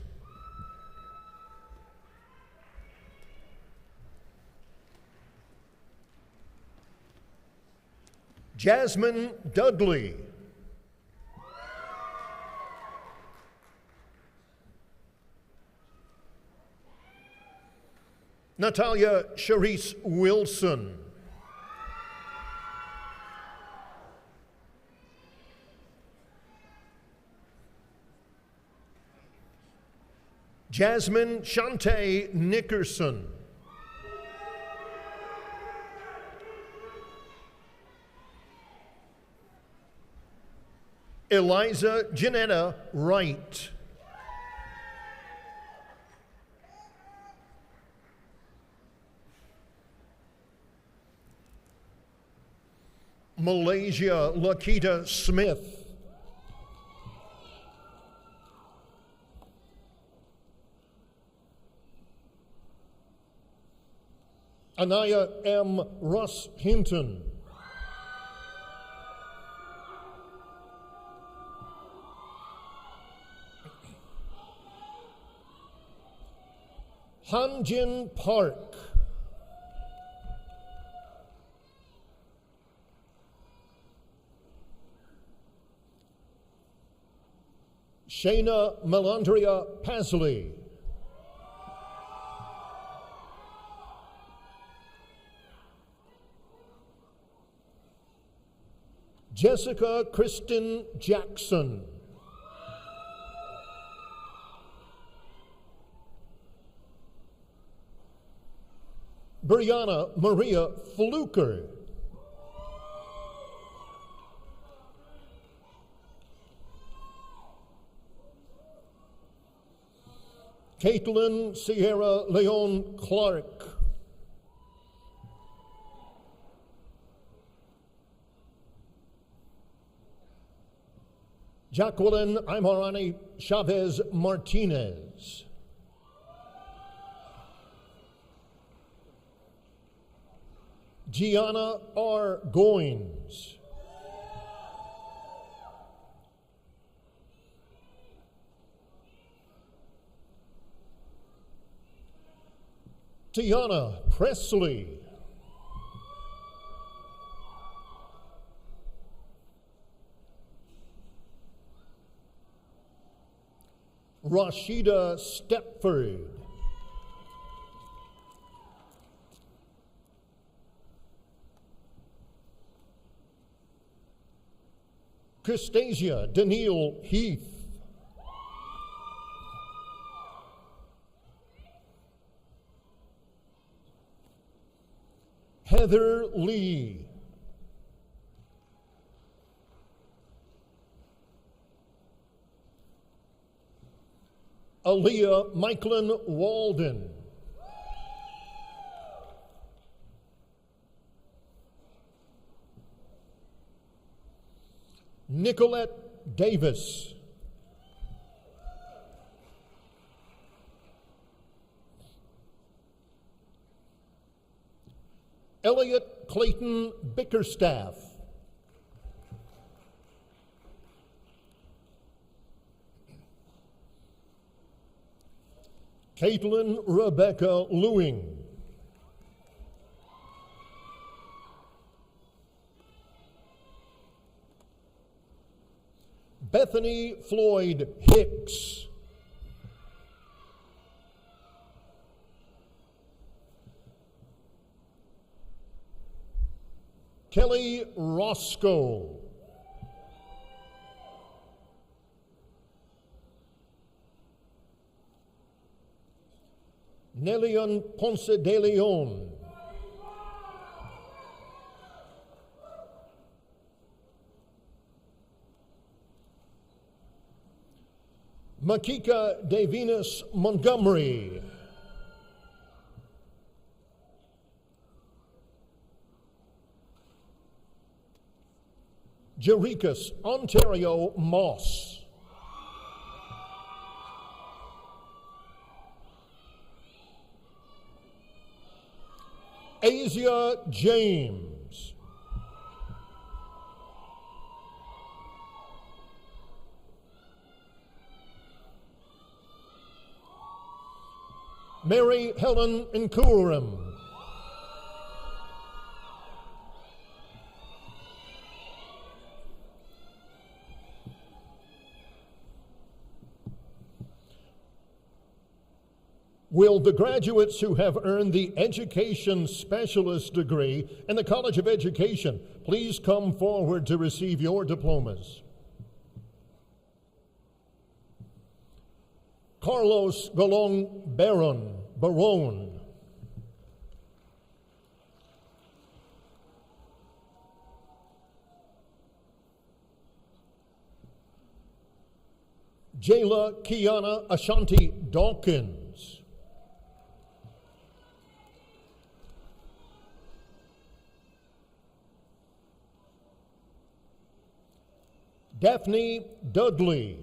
Jasmine Dudley. Natalia Charisse Wilson. Jasmine Shantae Nickerson. Eliza Janetta Wright. Malaysia Lakita Smith. Anaya M. Russ Hinton. Hanjin Park. Shayna Melandria Pasley. Jessica Kristen Jackson. Brianna Maria Fluker. Caitlin Sierra Leon Clark. Jacqueline Imorani Chavez Martinez. Gianna R. Goins. Tiana Presley. Rashida Stepford. Christasia Danielle Heath. Heather Lee. Aaliyah Michelin Walden. Nicolette Davis. Elliot Clayton Bickerstaff. Caitlin Rebecca Lewing. Bethany Floyd Hicks. Kelly Roscoe. Nelion Ponce de Leon. Makika Davinas Montgomery. Jericus Ontario Moss. Asia James. Mary Helen Nkurum. Will the graduates who have earned the Education Specialist degree in the College of Education please come forward to receive your diplomas? Carlos Golong Baron. Jayla Kiana Ashanti Dawkins. Daphne Dudley.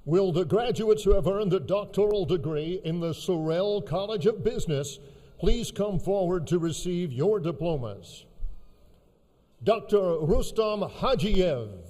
Will the graduates who have earned the doctoral degree in the Sorrell College of Business please come forward to receive your diplomas? Dr. Rustam Hajiev.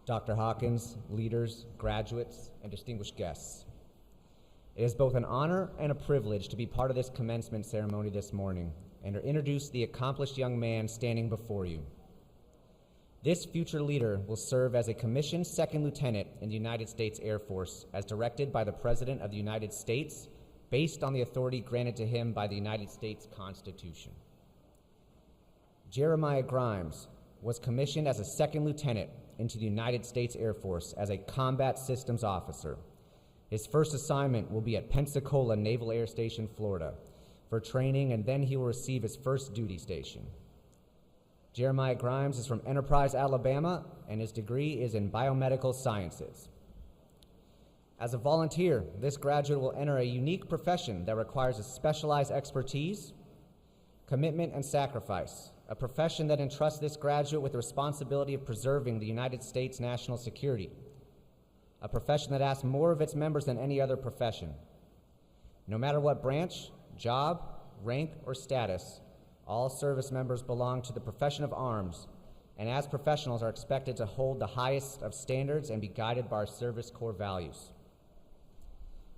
Dr. Hawkins, leaders, graduates, and distinguished guests. It is both an honor and a privilege to be part of this commencement ceremony this morning and to introduce the accomplished young man standing before you. This future leader will serve as a commissioned second lieutenant in the United States Air Force as directed by the President of the United States based on the authority granted to him by the United States Constitution. Jeremiah Grimes was commissioned as a second lieutenant into the United States Air Force as a combat systems officer. His first assignment will be at Pensacola Naval Air Station, Florida, for training, and then he will receive his first duty station. Jeremiah Grimes is from Enterprise, Alabama, and his degree is in biomedical sciences. As a volunteer, this graduate will enter a unique profession that requires a specialized expertise, commitment, and sacrifice, a profession that entrusts this graduate with the responsibility of preserving the United States national security, a profession that asks more of its members than any other profession. No matter what branch, job, rank, or status, all service members belong to the profession of arms, and as professionals are expected to hold the highest of standards and be guided by our service core values.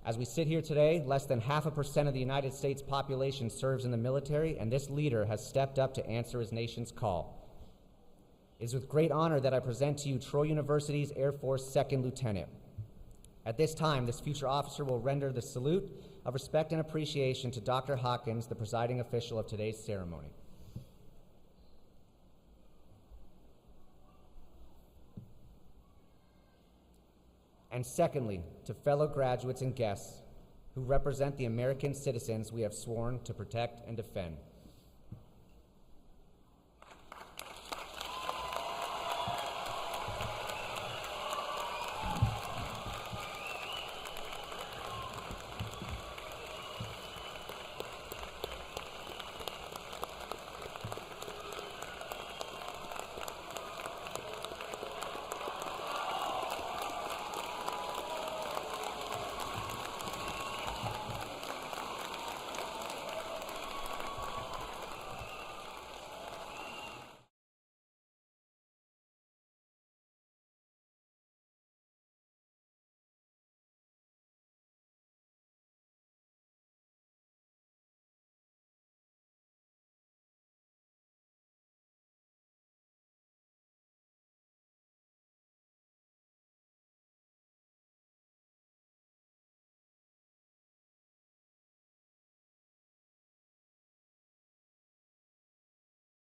As we sit here today, less than 0.5% of the United States population serves in the military, and this leader has stepped up to answer his nation's call. It is with great honor that I present to you Troy University's Air Force Second Lieutenant. At this time, this future officer will render the salute of respect and appreciation to Dr. Hawkins, the presiding official of today's ceremony. And secondly, to fellow graduates and guests who represent the American citizens we have sworn to protect and defend.